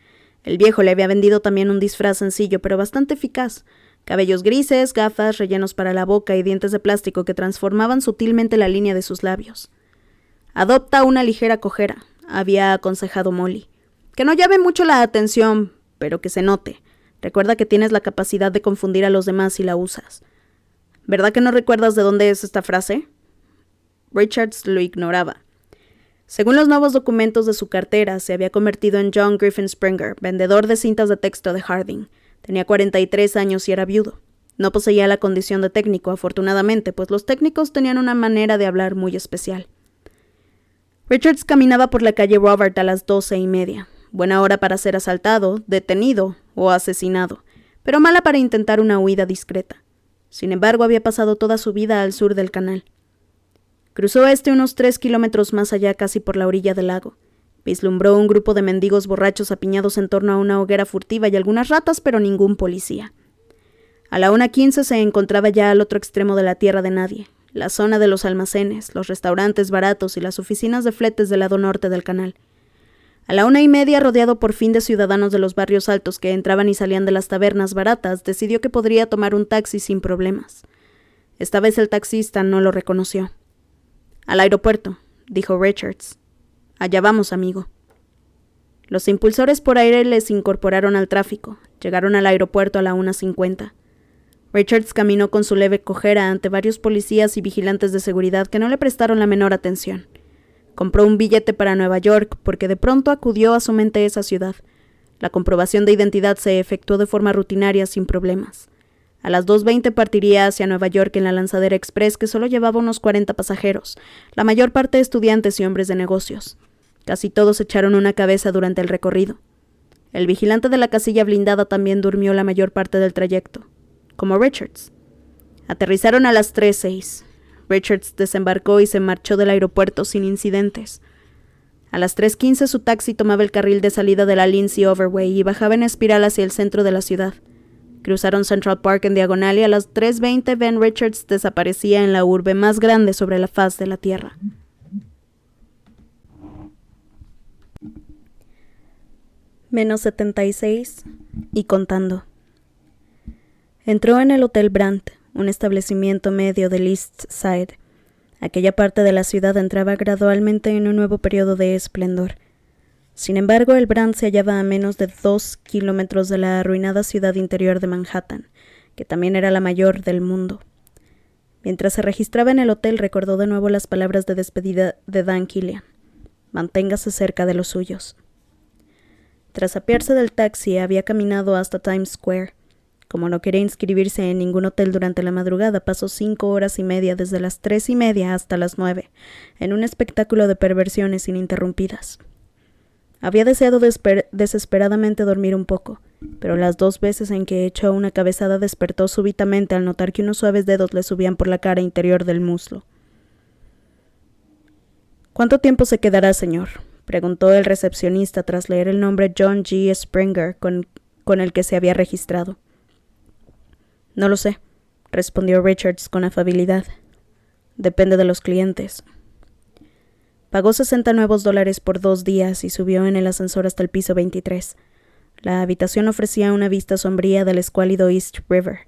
El viejo le había vendido también un disfraz sencillo, pero bastante eficaz. Cabellos grises, gafas, rellenos para la boca y dientes de plástico que transformaban sutilmente la línea de sus labios. Adopta una ligera cojera, había aconsejado Molly. Que no llame mucho la atención, pero que se note. Recuerda que tienes la capacidad de confundir a los demás si la usas. ¿Verdad que no recuerdas de dónde es esta frase? Richards lo ignoraba. Según los nuevos documentos de su cartera, se había convertido en John Griffin Springer, vendedor de cintas de texto de Harding. Tenía 43 años y era viudo. No poseía la condición de técnico, afortunadamente, pues los técnicos tenían una manera de hablar muy especial. Richards caminaba por la calle Robert a las 12:30. Buena hora para ser asaltado, detenido o asesinado, pero mala para intentar una huida discreta. Sin embargo, había pasado toda su vida al sur del canal. Cruzó unos 3 kilómetros más allá, casi por la orilla del lago. Vislumbró un grupo de mendigos borrachos apiñados en torno a una hoguera furtiva y algunas ratas, pero ningún policía. A la 1:15 se encontraba ya al otro extremo de la tierra de nadie, la zona de los almacenes, los restaurantes baratos y las oficinas de fletes del lado norte del canal. A la 1:30, rodeado por fin de ciudadanos de los barrios altos que entraban y salían de las tabernas baratas, decidió que podría tomar un taxi sin problemas. Esta vez el taxista no lo reconoció. «Al aeropuerto», dijo Richards. «Allá vamos, amigo». Los impulsores por aire les incorporaron al tráfico. Llegaron al aeropuerto a la 1:50. Richards caminó con su leve cojera ante varios policías y vigilantes de seguridad que no le prestaron la menor atención. Compró un billete para Nueva York porque de pronto acudió a su mente esa ciudad. La comprobación de identidad se efectuó de forma rutinaria sin problemas. A las 2:20 partiría hacia Nueva York en la lanzadera express que solo llevaba unos 40 pasajeros, la mayor parte estudiantes y hombres de negocios. Casi todos echaron una cabeza durante el recorrido. El vigilante de la casilla blindada también durmió la mayor parte del trayecto, como Richards. Aterrizaron a las 3:06. Richards desembarcó y se marchó del aeropuerto sin incidentes. A las 3:15 su taxi tomaba el carril de salida de la Lindsay Overway y bajaba en espiral hacia el centro de la ciudad. Cruzaron Central Park en diagonal y a las 3:20 Ben Richards desaparecía en la urbe más grande sobre la faz de la tierra. -76, y contando. Entró en el Hotel Brandt, un establecimiento medio del East Side. Aquella parte de la ciudad entraba gradualmente en un nuevo periodo de esplendor. Sin embargo, el Brandt se hallaba a menos de 2 kilómetros de la arruinada ciudad interior de Manhattan, que también era la mayor del mundo. Mientras se registraba en el hotel, recordó de nuevo las palabras de despedida de Dan Killian. Manténgase cerca de los suyos. Tras apearse del taxi, había caminado hasta Times Square. Como no quería inscribirse en ningún hotel durante la madrugada, pasó 5 horas y media desde las 3:30 hasta las 9, en un espectáculo de perversiones ininterrumpidas. Había deseado desesperadamente dormir un poco, pero las 2 veces en que echó una cabezada despertó súbitamente al notar que unos suaves dedos le subían por la cara interior del muslo. «¿Cuánto tiempo se quedará, señor?», preguntó el recepcionista tras leer el nombre John G. Springer con el que se había registrado. «No lo sé», respondió Richards con afabilidad. «Depende de los clientes». Pagó $60 por 2 días y subió en el ascensor hasta el piso 23. La habitación ofrecía una vista sombría del escuálido East River.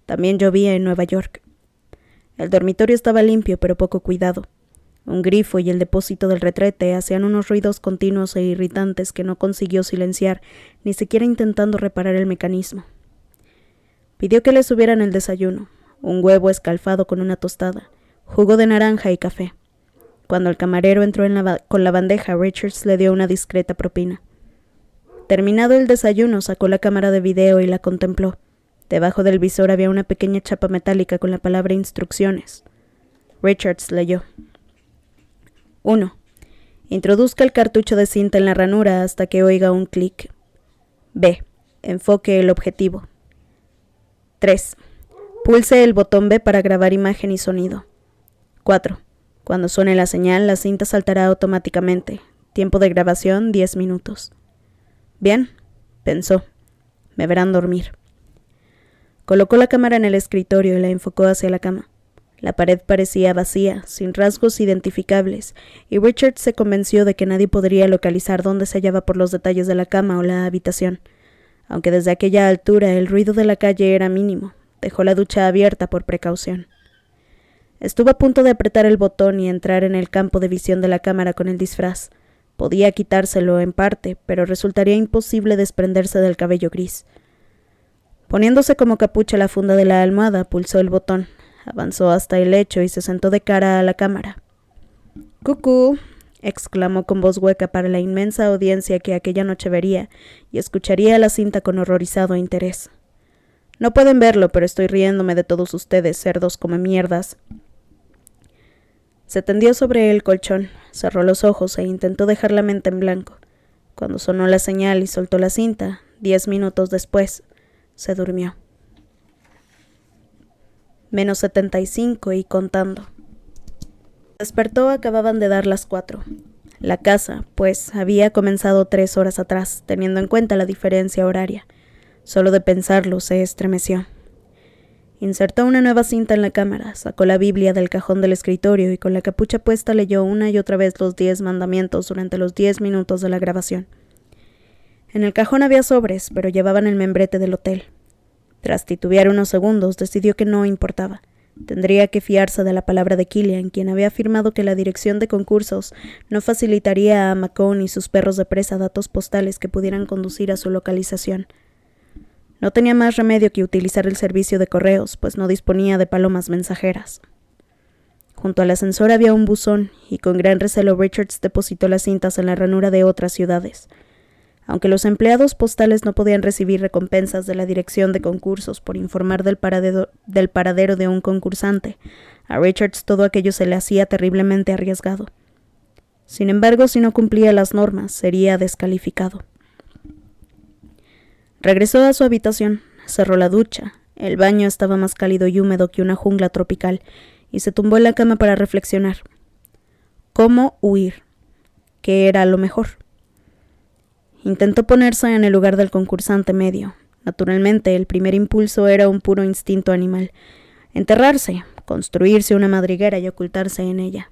También llovía en Nueva York. El dormitorio estaba limpio pero poco cuidado. Un grifo y el depósito del retrete hacían unos ruidos continuos e irritantes que no consiguió silenciar, ni siquiera intentando reparar el mecanismo. Pidió que le subieran el desayuno, un huevo escalfado con una tostada, jugo de naranja y café. Cuando el camarero entró con la bandeja, Richards le dio una discreta propina. Terminado el desayuno, sacó la cámara de video y la contempló. Debajo del visor había una pequeña chapa metálica con la palabra instrucciones. Richards leyó. 1. Introduzca el cartucho de cinta en la ranura hasta que oiga un clic. B. Enfoque el objetivo. 3. Pulse el botón B para grabar imagen y sonido. 4. Cuando suene la señal, la cinta saltará automáticamente. Tiempo de grabación, 10 minutos. Bien, pensó. Me verán dormir. Colocó la cámara en el escritorio y la enfocó hacia la cama. La pared parecía vacía, sin rasgos identificables, y Richard se convenció de que nadie podría localizar dónde se hallaba por los detalles de la cama o la habitación. Aunque desde aquella altura el ruido de la calle era mínimo, dejó la ducha abierta por precaución. Estuvo a punto de apretar el botón y entrar en el campo de visión de la cámara con el disfraz. Podía quitárselo en parte, pero resultaría imposible desprenderse del cabello gris. Poniéndose como capucha la funda de la almohada, pulsó el botón. Avanzó hasta el lecho y se sentó de cara a la cámara. «¡Cucú!», exclamó con voz hueca para la inmensa audiencia que aquella noche vería y escucharía la cinta con horrorizado interés. «No pueden verlo, pero estoy riéndome de todos ustedes, cerdos come mierdas». Se tendió sobre el colchón, cerró los ojos e intentó dejar la mente en blanco. Cuando sonó la señal y soltó la cinta, 10 minutos después, se durmió. -75 y contando. Despertó, acababan de dar las 4. La casa, pues, había comenzado 3 horas atrás, teniendo en cuenta la diferencia horaria. Solo de pensarlo se estremeció. Insertó una nueva cinta en la cámara, sacó la Biblia del cajón del escritorio y con la capucha puesta leyó una y otra vez los 10 mandamientos durante los 10 minutos de la grabación. En el cajón había sobres, pero llevaban el membrete del hotel. Tras titubear unos segundos, decidió que no importaba. Tendría que fiarse de la palabra de Killian, quien había afirmado que la dirección de concursos no facilitaría a Macon y sus perros de presa datos postales que pudieran conducir a su localización. No tenía más remedio que utilizar el servicio de correos, pues no disponía de palomas mensajeras. Junto al ascensor había un buzón, y con gran recelo Richards depositó las cintas en la ranura de otras ciudades. Aunque los empleados postales no podían recibir recompensas de la dirección de concursos por informar del paradero de un concursante, a Richards todo aquello se le hacía terriblemente arriesgado. Sin embargo, si no cumplía las normas, sería descalificado. Regresó a su habitación, cerró la ducha. El baño estaba más cálido y húmedo que una jungla tropical, y se tumbó en la cama para reflexionar. ¿Cómo huir? ¿Qué era lo mejor? Intentó ponerse en el lugar del concursante medio. Naturalmente, el primer impulso era un puro instinto animal. Enterrarse, construirse una madriguera y ocultarse en ella.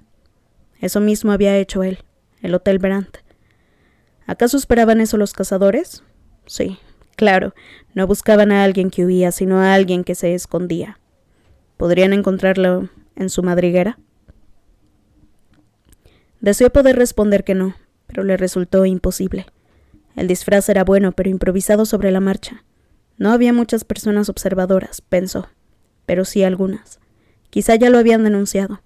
Eso mismo había hecho él, el Hotel Brandt. ¿Acaso esperaban eso los cazadores? Sí, claro, no buscaban a alguien que huía, sino a alguien que se escondía. ¿Podrían encontrarlo en su madriguera? Deseó poder responder que no, pero le resultó imposible. El disfraz era bueno, pero improvisado sobre la marcha. No había muchas personas observadoras, pensó, pero sí algunas. Quizá ya lo habían denunciado.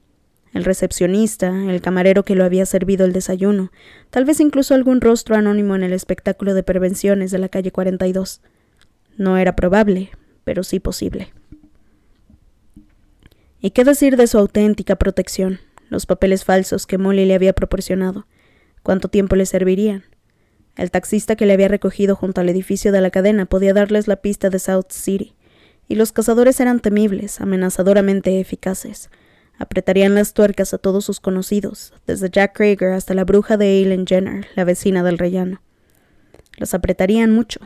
El recepcionista, el camarero que lo había servido el desayuno, tal vez incluso algún rostro anónimo en el espectáculo de prevenciones de la calle 42. No era probable, pero sí posible. ¿Y qué decir de su auténtica protección? Los papeles falsos que Molly le había proporcionado. ¿Cuánto tiempo le servirían? El taxista que le había recogido junto al edificio de la cadena podía darles la pista de South City, y los cazadores eran temibles, amenazadoramente eficaces. Apretarían las tuercas a todos sus conocidos, desde Jack Krager hasta la bruja de Eileen Jenner, la vecina del rellano. Los apretarían mucho.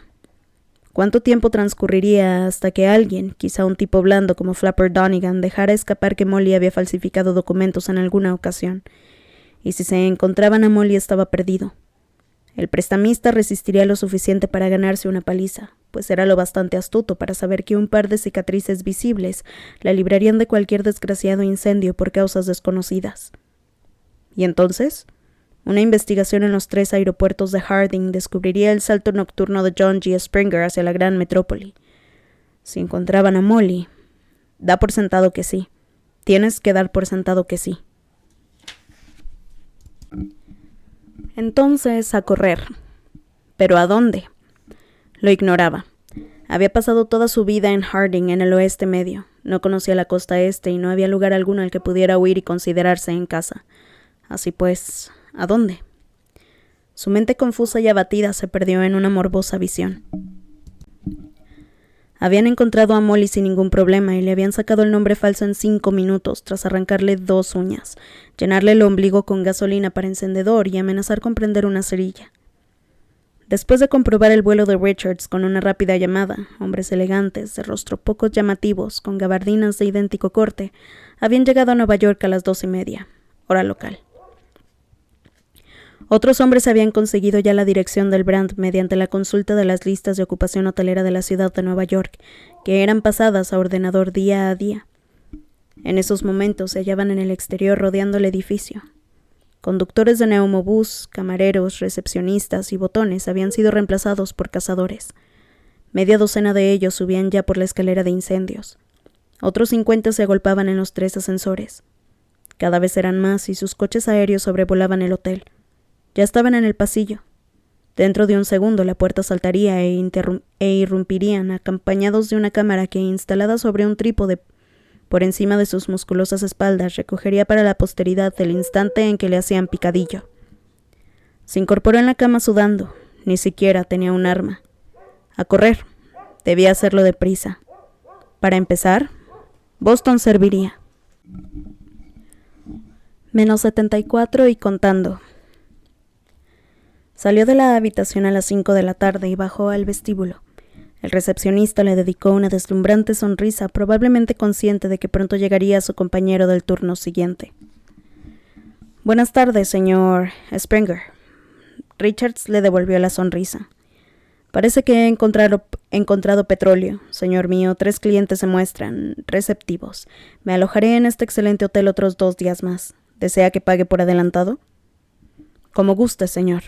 ¿Cuánto tiempo transcurriría hasta que alguien, quizá un tipo blando como Flapper Donegan, dejara escapar que Molly había falsificado documentos en alguna ocasión? Y si se encontraban a Molly estaba perdido. El prestamista resistiría lo suficiente para ganarse una paliza, pues era lo bastante astuto para saber que un par de cicatrices visibles la librarían de cualquier desgraciado incendio por causas desconocidas. ¿Y entonces? Una investigación en los 3 aeropuertos de Harding descubriría el salto nocturno de John G. Springer hacia la gran metrópoli. Si encontraban a Molly, da por sentado que sí. Tienes que dar por sentado que sí. Entonces, a correr. ¿Pero a dónde? Lo ignoraba. Había pasado toda su vida en Harding, en el oeste medio. No conocía la costa este y no había lugar alguno al que pudiera huir y considerarse en casa. Así pues, ¿a dónde? Su mente confusa y abatida se perdió en una morbosa visión. Habían encontrado a Molly sin ningún problema y le habían sacado el nombre falso en 5 minutos tras arrancarle 2 uñas, llenarle el ombligo con gasolina para encendedor y amenazar con prender una cerilla. Después de comprobar el vuelo de Richards con una rápida llamada, hombres elegantes, de rostro poco llamativos, con gabardinas de idéntico corte, habían llegado a Nueva York a las 2:30, hora local. Otros hombres habían conseguido ya la dirección del Brand mediante la consulta de las listas de ocupación hotelera de la ciudad de Nueva York, que eran pasadas a ordenador día a día. En esos momentos se hallaban en el exterior rodeando el edificio. Conductores de neumobús, camareros, recepcionistas y botones habían sido reemplazados por cazadores. Media docena de ellos subían ya por la escalera de incendios. Otros 50 se agolpaban en los 3 ascensores. Cada vez eran más y sus coches aéreos sobrevolaban el hotel. Ya estaban en el pasillo. Dentro de un segundo la puerta saltaría e irrumpirían, acompañados de una cámara que, instalada sobre un trípode por encima de sus musculosas espaldas, recogería para la posteridad el instante en que le hacían picadillo. Se incorporó en la cama sudando. Ni siquiera tenía un arma. A correr. Debía hacerlo deprisa. Para empezar, Boston serviría. -74 y contando. Salió de la habitación a las 5 de la tarde y bajó al vestíbulo. El recepcionista le dedicó una deslumbrante sonrisa, probablemente consciente de que pronto llegaría su compañero del turno siguiente. «Buenas tardes, señor Springer». Richards le devolvió la sonrisa. «Parece que he encontrado petróleo, señor mío. 3 clientes se muestran receptivos. Me alojaré en este excelente hotel otros 2 días más. ¿Desea que pague por adelantado?» «Como guste, señor».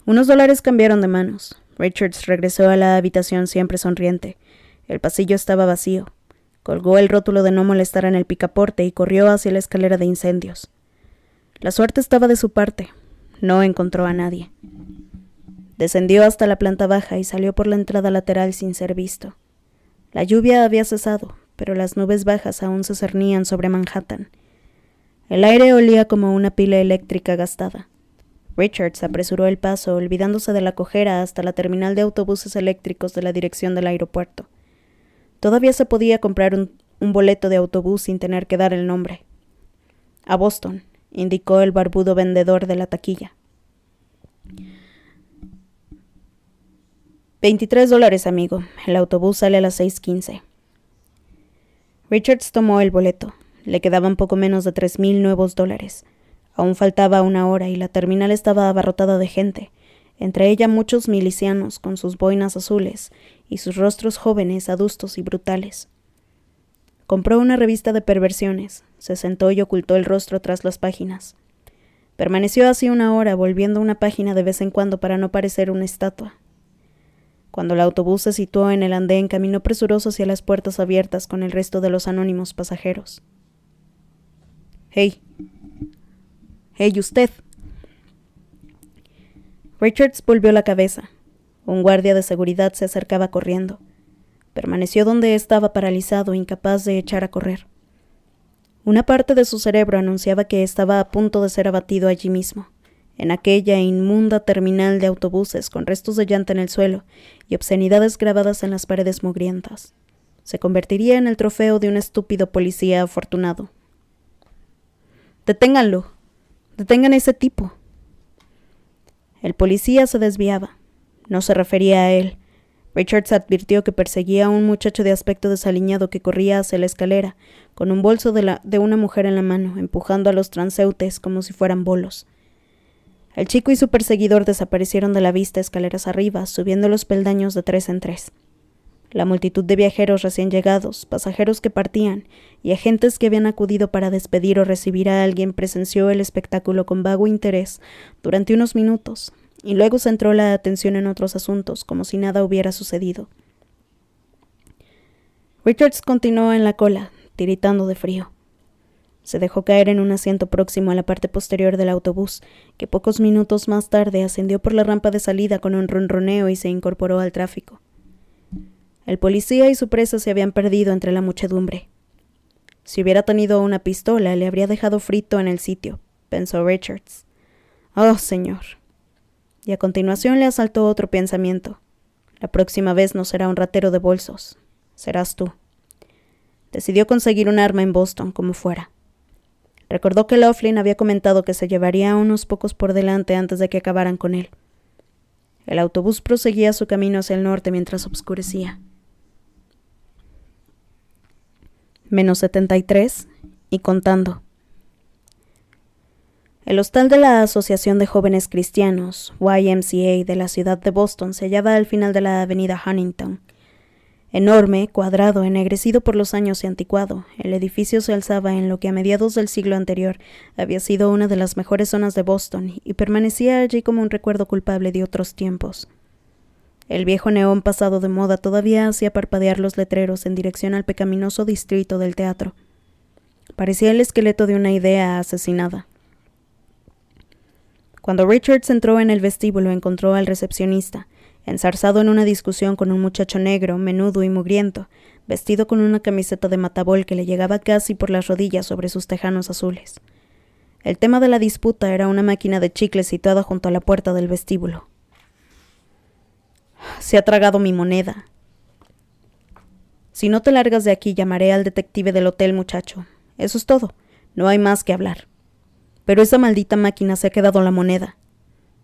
Unos dólares cambiaron de manos. Richards regresó a la habitación siempre sonriente. El pasillo estaba vacío. Colgó el rótulo de no molestar en el picaporte y corrió hacia la escalera de incendios. La suerte estaba de su parte. No encontró a nadie. Descendió hasta la planta baja y salió por la entrada lateral sin ser visto. La lluvia había cesado, pero las nubes bajas aún se cernían sobre Manhattan. El aire olía como una pila eléctrica gastada. Richards apresuró el paso, olvidándose de la cojera hasta la terminal de autobuses eléctricos de la dirección del aeropuerto. Todavía se podía comprar un boleto de autobús sin tener que dar el nombre. «A Boston», indicó el barbudo vendedor de la taquilla. $23, amigo. El autobús sale a las 6:15. Richards tomó el boleto. Le quedaban poco menos de 3,000 nuevos dólares. Aún faltaba 1 hora y la terminal estaba abarrotada de gente, entre ella muchos milicianos con sus boinas azules y sus rostros jóvenes, adustos y brutales. Compró una revista de perversiones, se sentó y ocultó el rostro tras las páginas. Permaneció así 1 hora, volviendo una página de vez en cuando para no parecer una estatua. Cuando el autobús se situó en el andén, caminó presuroso hacia las puertas abiertas con el resto de los anónimos pasajeros. «Hey, usted». Richards volvió la cabeza. Un guardia de seguridad se acercaba corriendo. Permaneció donde estaba paralizado, incapaz de echar a correr. Una parte de su cerebro anunciaba que estaba a punto de ser abatido allí mismo, en aquella inmunda terminal de autobuses con restos de llanta en el suelo y obscenidades grabadas en las paredes mugrientas. Se convertiría en el trofeo de un estúpido policía afortunado. «Deténganlo. Detengan a ese tipo». El policía se desviaba. No se refería a él. Richards advirtió que perseguía a un muchacho de aspecto desaliñado que corría hacia la escalera, con un bolso de una mujer en la mano, empujando a los transeúntes como si fueran bolos. El chico y su perseguidor desaparecieron de la vista escaleras arriba, subiendo los peldaños de 3 en 3. La multitud de viajeros recién llegados, pasajeros que partían y agentes que habían acudido para despedir o recibir a alguien presenció el espectáculo con vago interés durante unos minutos, y luego centró la atención en otros asuntos, como si nada hubiera sucedido. Richards continuó en la cola, tiritando de frío. Se dejó caer en un asiento próximo a la parte posterior del autobús, que pocos minutos más tarde ascendió por la rampa de salida con un ronroneo y se incorporó al tráfico. El policía y su presa se habían perdido entre la muchedumbre. Si hubiera tenido una pistola, le habría dejado frito en el sitio, pensó Richards. ¡Oh, señor! Y a continuación le asaltó otro pensamiento. La próxima vez no será un ratero de bolsos. Serás tú. Decidió conseguir un arma en Boston, como fuera. Recordó que Laughlin había comentado que se llevaría a unos pocos por delante antes de que acabaran con él. El autobús proseguía su camino hacia el norte mientras oscurecía. -73 y contando. El hostal de la Asociación de Jóvenes Cristianos, YMCA, de la ciudad de Boston se hallaba al final de la avenida Huntington. Enorme, cuadrado, ennegrecido por los años y anticuado, el edificio se alzaba en lo que a mediados del siglo anterior había sido una de las mejores zonas de Boston y permanecía allí como un recuerdo culpable de otros tiempos. El viejo neón pasado de moda todavía hacía parpadear los letreros en dirección al pecaminoso distrito del teatro. Parecía el esqueleto de una idea asesinada. Cuando Richards entró en el vestíbulo encontró al recepcionista, enzarzado en una discusión con un muchacho negro, menudo y mugriento, vestido con una camiseta de matabol que le llegaba casi por las rodillas sobre sus tejanos azules. El tema de la disputa era una máquina de chicles situada junto a la puerta del vestíbulo. Se ha tragado mi moneda. Si no te largas de aquí, llamaré al detective del hotel, muchacho. Eso es todo. No hay más que hablar. Pero esa maldita máquina se ha quedado la moneda.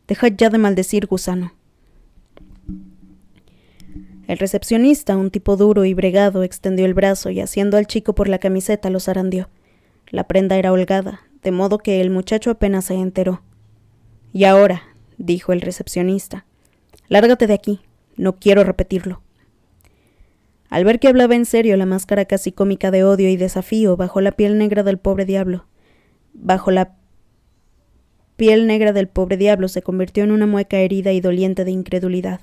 Deja ya de maldecir, gusano. El recepcionista, un tipo duro y bregado, extendió el brazo y haciendo al chico por la camiseta lo zarandeó. La prenda era holgada, de modo que el muchacho apenas se enteró. Y ahora, dijo el recepcionista, lárgate de aquí. No quiero repetirlo. Al ver que hablaba en serio, la máscara casi cómica de odio y desafío bajo la piel negra del pobre diablo. Bajo la piel negra del pobre diablo se convirtió en una mueca herida y doliente de incredulidad.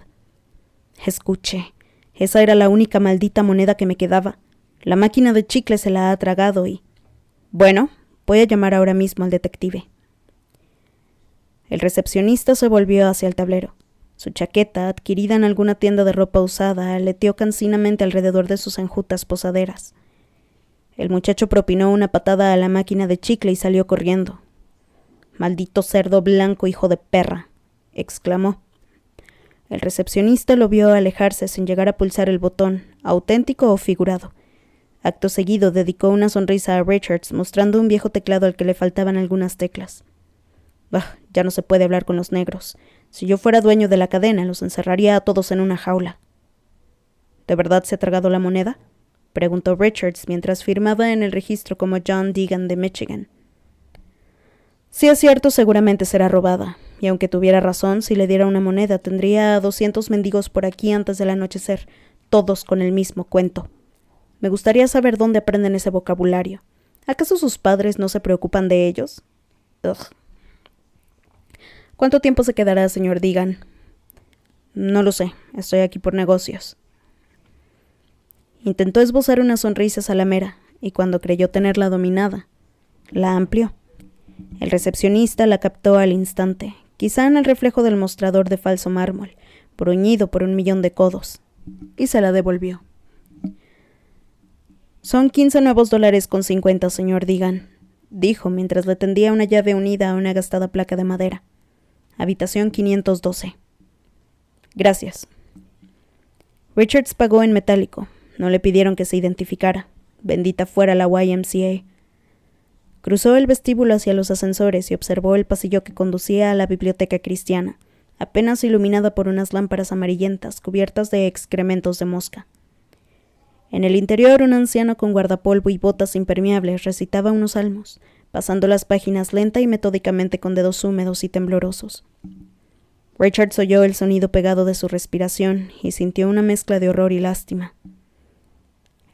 Escuche, esa era la única maldita moneda que me quedaba. La máquina de chicle se la ha tragado y... Bueno, voy a llamar ahora mismo al detective. El recepcionista se volvió hacia el tablero. Su chaqueta, adquirida en alguna tienda de ropa usada, aleteó cansinamente alrededor de sus enjutas posaderas. El muchacho propinó una patada a la máquina de chicle y salió corriendo. «Maldito cerdo blanco, hijo de perra», exclamó. El recepcionista lo vio alejarse sin llegar a pulsar el botón, auténtico o figurado. Acto seguido dedicó una sonrisa a Richards, mostrando un viejo teclado al que le faltaban algunas teclas. «Bah, ya no se puede hablar con los negros. Si yo fuera dueño de la cadena, los encerraría a todos en una jaula». «¿De verdad se ha tragado la moneda?», preguntó Richards mientras firmaba en el registro como John Deegan de Michigan. «Si es cierto, seguramente será robada, y aunque tuviera razón, si le diera una moneda, tendría a 200 mendigos por aquí antes del anochecer, todos con el mismo cuento. Me gustaría saber dónde aprenden ese vocabulario. ¿Acaso sus padres no se preocupan de ellos? Ugh. ¿Cuánto tiempo se quedará, señor Deegan?» «No lo sé, estoy aquí por negocios». Intentó esbozar una sonrisa salamera, y cuando creyó tenerla dominada, la amplió. El recepcionista la captó al instante, quizá en el reflejo del mostrador de falso mármol, bruñido por 1.000.000 de codos, y se la devolvió. «Son $15.50, señor Deegan», dijo mientras le tendía una llave unida a una gastada placa de madera. «Habitación 512». «Gracias». Richards pagó en metálico. No le pidieron que se identificara. Bendita fuera la YMCA. Cruzó el vestíbulo hacia los ascensores y observó el pasillo que conducía a la biblioteca cristiana, apenas iluminada por unas lámparas amarillentas cubiertas de excrementos de mosca. En el interior, un anciano con guardapolvo y botas impermeables recitaba unos salmos, pasando las páginas lenta y metódicamente con dedos húmedos y temblorosos. Richards oyó el sonido pegado de su respiración y sintió una mezcla de horror y lástima.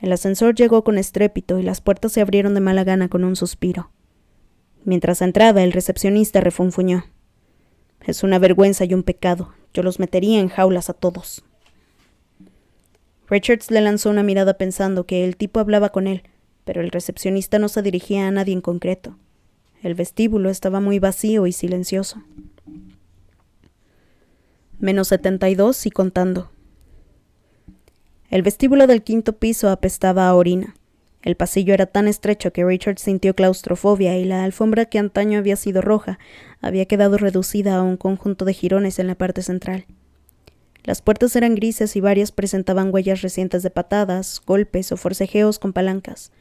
El ascensor llegó con estrépito y las puertas se abrieron de mala gana con un suspiro. Mientras entraba, el recepcionista refunfuñó. «Es una vergüenza y un pecado. Yo los metería en jaulas a todos». Richards le lanzó una mirada pensando que el tipo hablaba con él, pero el recepcionista no se dirigía a nadie en concreto. El vestíbulo estaba muy vacío y silencioso. -72 y contando. El vestíbulo del 5º piso apestaba a orina. El pasillo era tan estrecho que Richard sintió claustrofobia y la alfombra que antaño había sido roja había quedado reducida a un conjunto de jirones en la parte central. Las puertas eran grises y varias presentaban huellas recientes de patadas, golpes o forcejeos con palancas.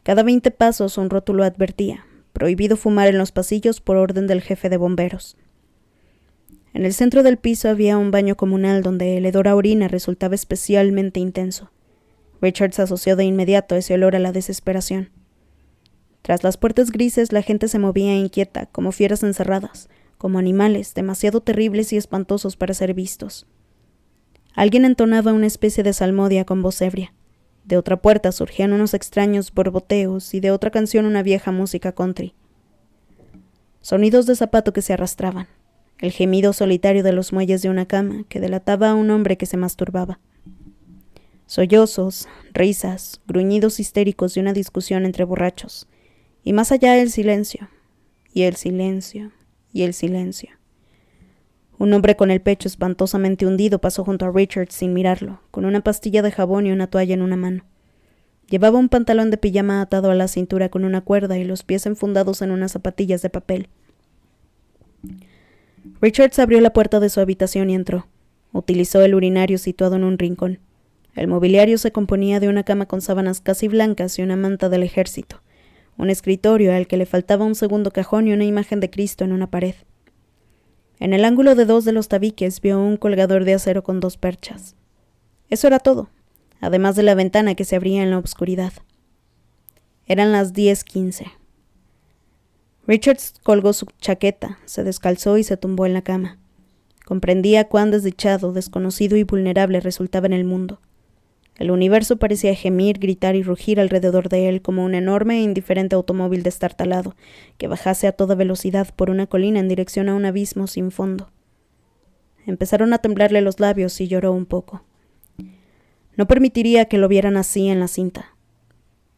Cada 20 pasos un rótulo advertía: prohibido fumar en los pasillos por orden del jefe de bomberos. En el centro del piso había un baño comunal donde el hedor a orina resultaba especialmente intenso. Richards asoció de inmediato ese olor a la desesperación. Tras las puertas grises la gente se movía inquieta, como fieras encerradas, como animales demasiado terribles y espantosos para ser vistos. Alguien entonaba una especie de salmodia con voz ebria. De otra puerta surgían unos extraños borboteos y de otra canción una vieja música country. Sonidos de zapato que se arrastraban. El gemido solitario de los muelles de una cama que delataba a un hombre que se masturbaba. Sollozos, risas, gruñidos histéricos y una discusión entre borrachos. Y más allá el silencio, y el silencio, y el silencio. Un hombre con el pecho espantosamente hundido pasó junto a Richard sin mirarlo, con una pastilla de jabón y una toalla en una mano. Llevaba un pantalón de pijama atado a la cintura con una cuerda y los pies enfundados en unas zapatillas de papel. Richards abrió la puerta de su habitación y entró. Utilizó el urinario situado en un rincón. El mobiliario se componía de una cama con sábanas casi blancas y una manta del ejército, un escritorio al que le faltaba un segundo cajón y una imagen de Cristo en una pared. En el ángulo de 2 de los tabiques vio un colgador de acero con 2 perchas. Eso era todo, además de la ventana que se abría en la oscuridad. Eran las 10:15. Richards colgó su chaqueta, se descalzó y se tumbó en la cama. Comprendía cuán desdichado, desconocido y vulnerable resultaba en el mundo. El universo parecía gemir, gritar y rugir alrededor de él como un enorme e indiferente automóvil destartalado que bajase a toda velocidad por una colina en dirección a un abismo sin fondo. Empezaron a temblarle los labios y lloró un poco. No permitiría que lo vieran así en la cinta.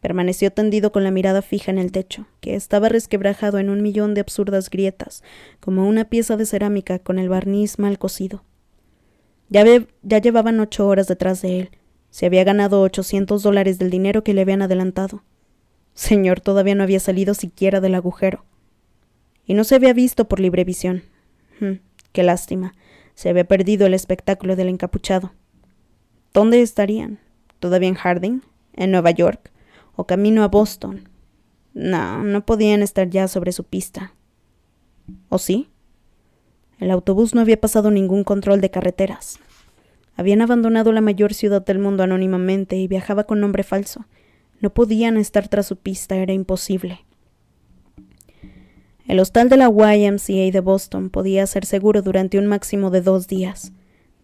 Permaneció tendido con la mirada fija en el techo, que estaba resquebrajado en 1.000.000 de absurdas grietas, como una pieza de cerámica con el barniz mal cosido. Ya llevaban 8 horas detrás de él. Se había ganado $800 del dinero que le habían adelantado. Señor, todavía no había salido siquiera del agujero. Y no se había visto por librevisión. Qué lástima. Se había perdido el espectáculo del encapuchado. ¿Dónde estarían? ¿Todavía en Harding? ¿En Nueva York? ¿O camino a Boston? No podían estar ya sobre su pista. ¿O sí? El autobús no había pasado ningún control de carreteras. Habían abandonado la mayor ciudad del mundo anónimamente y viajaba con nombre falso. No podían estar tras su pista, era imposible. El hostal de la YMCA de Boston podía ser seguro durante un máximo de 2 días.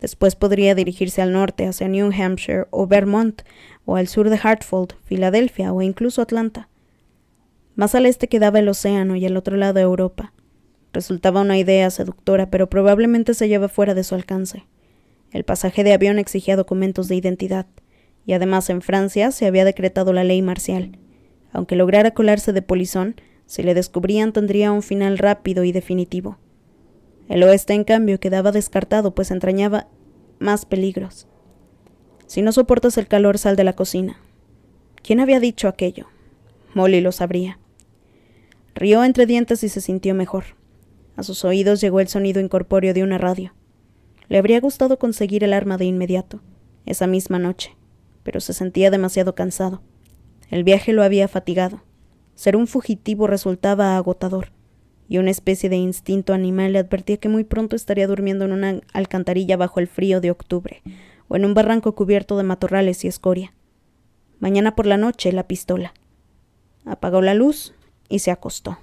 Después podría dirigirse al norte, hacia New Hampshire o Vermont, o al sur de Hartford, Filadelfia o incluso Atlanta. Más al este quedaba el océano y al otro lado Europa. Resultaba una idea seductora, pero probablemente se hallaba fuera de su alcance. El pasaje de avión exigía documentos de identidad, y además en Francia se había decretado la ley marcial. Aunque lograra colarse de polizón, si le descubrían tendría un final rápido y definitivo. El oeste, en cambio, quedaba descartado, pues entrañaba más peligros. Si no soportas el calor, sal de la cocina. ¿Quién había dicho aquello? Molly lo sabría. Rió entre dientes y se sintió mejor. A sus oídos llegó el sonido incorpóreo de una radio. Le habría gustado conseguir el arma de inmediato, esa misma noche, pero se sentía demasiado cansado. El viaje lo había fatigado. Ser un fugitivo resultaba agotador, y una especie de instinto animal le advertía que muy pronto estaría durmiendo en una alcantarilla bajo el frío de octubre, o en un barranco cubierto de matorrales y escoria. Mañana por la noche, la pistola. Apagó la luz y se acostó.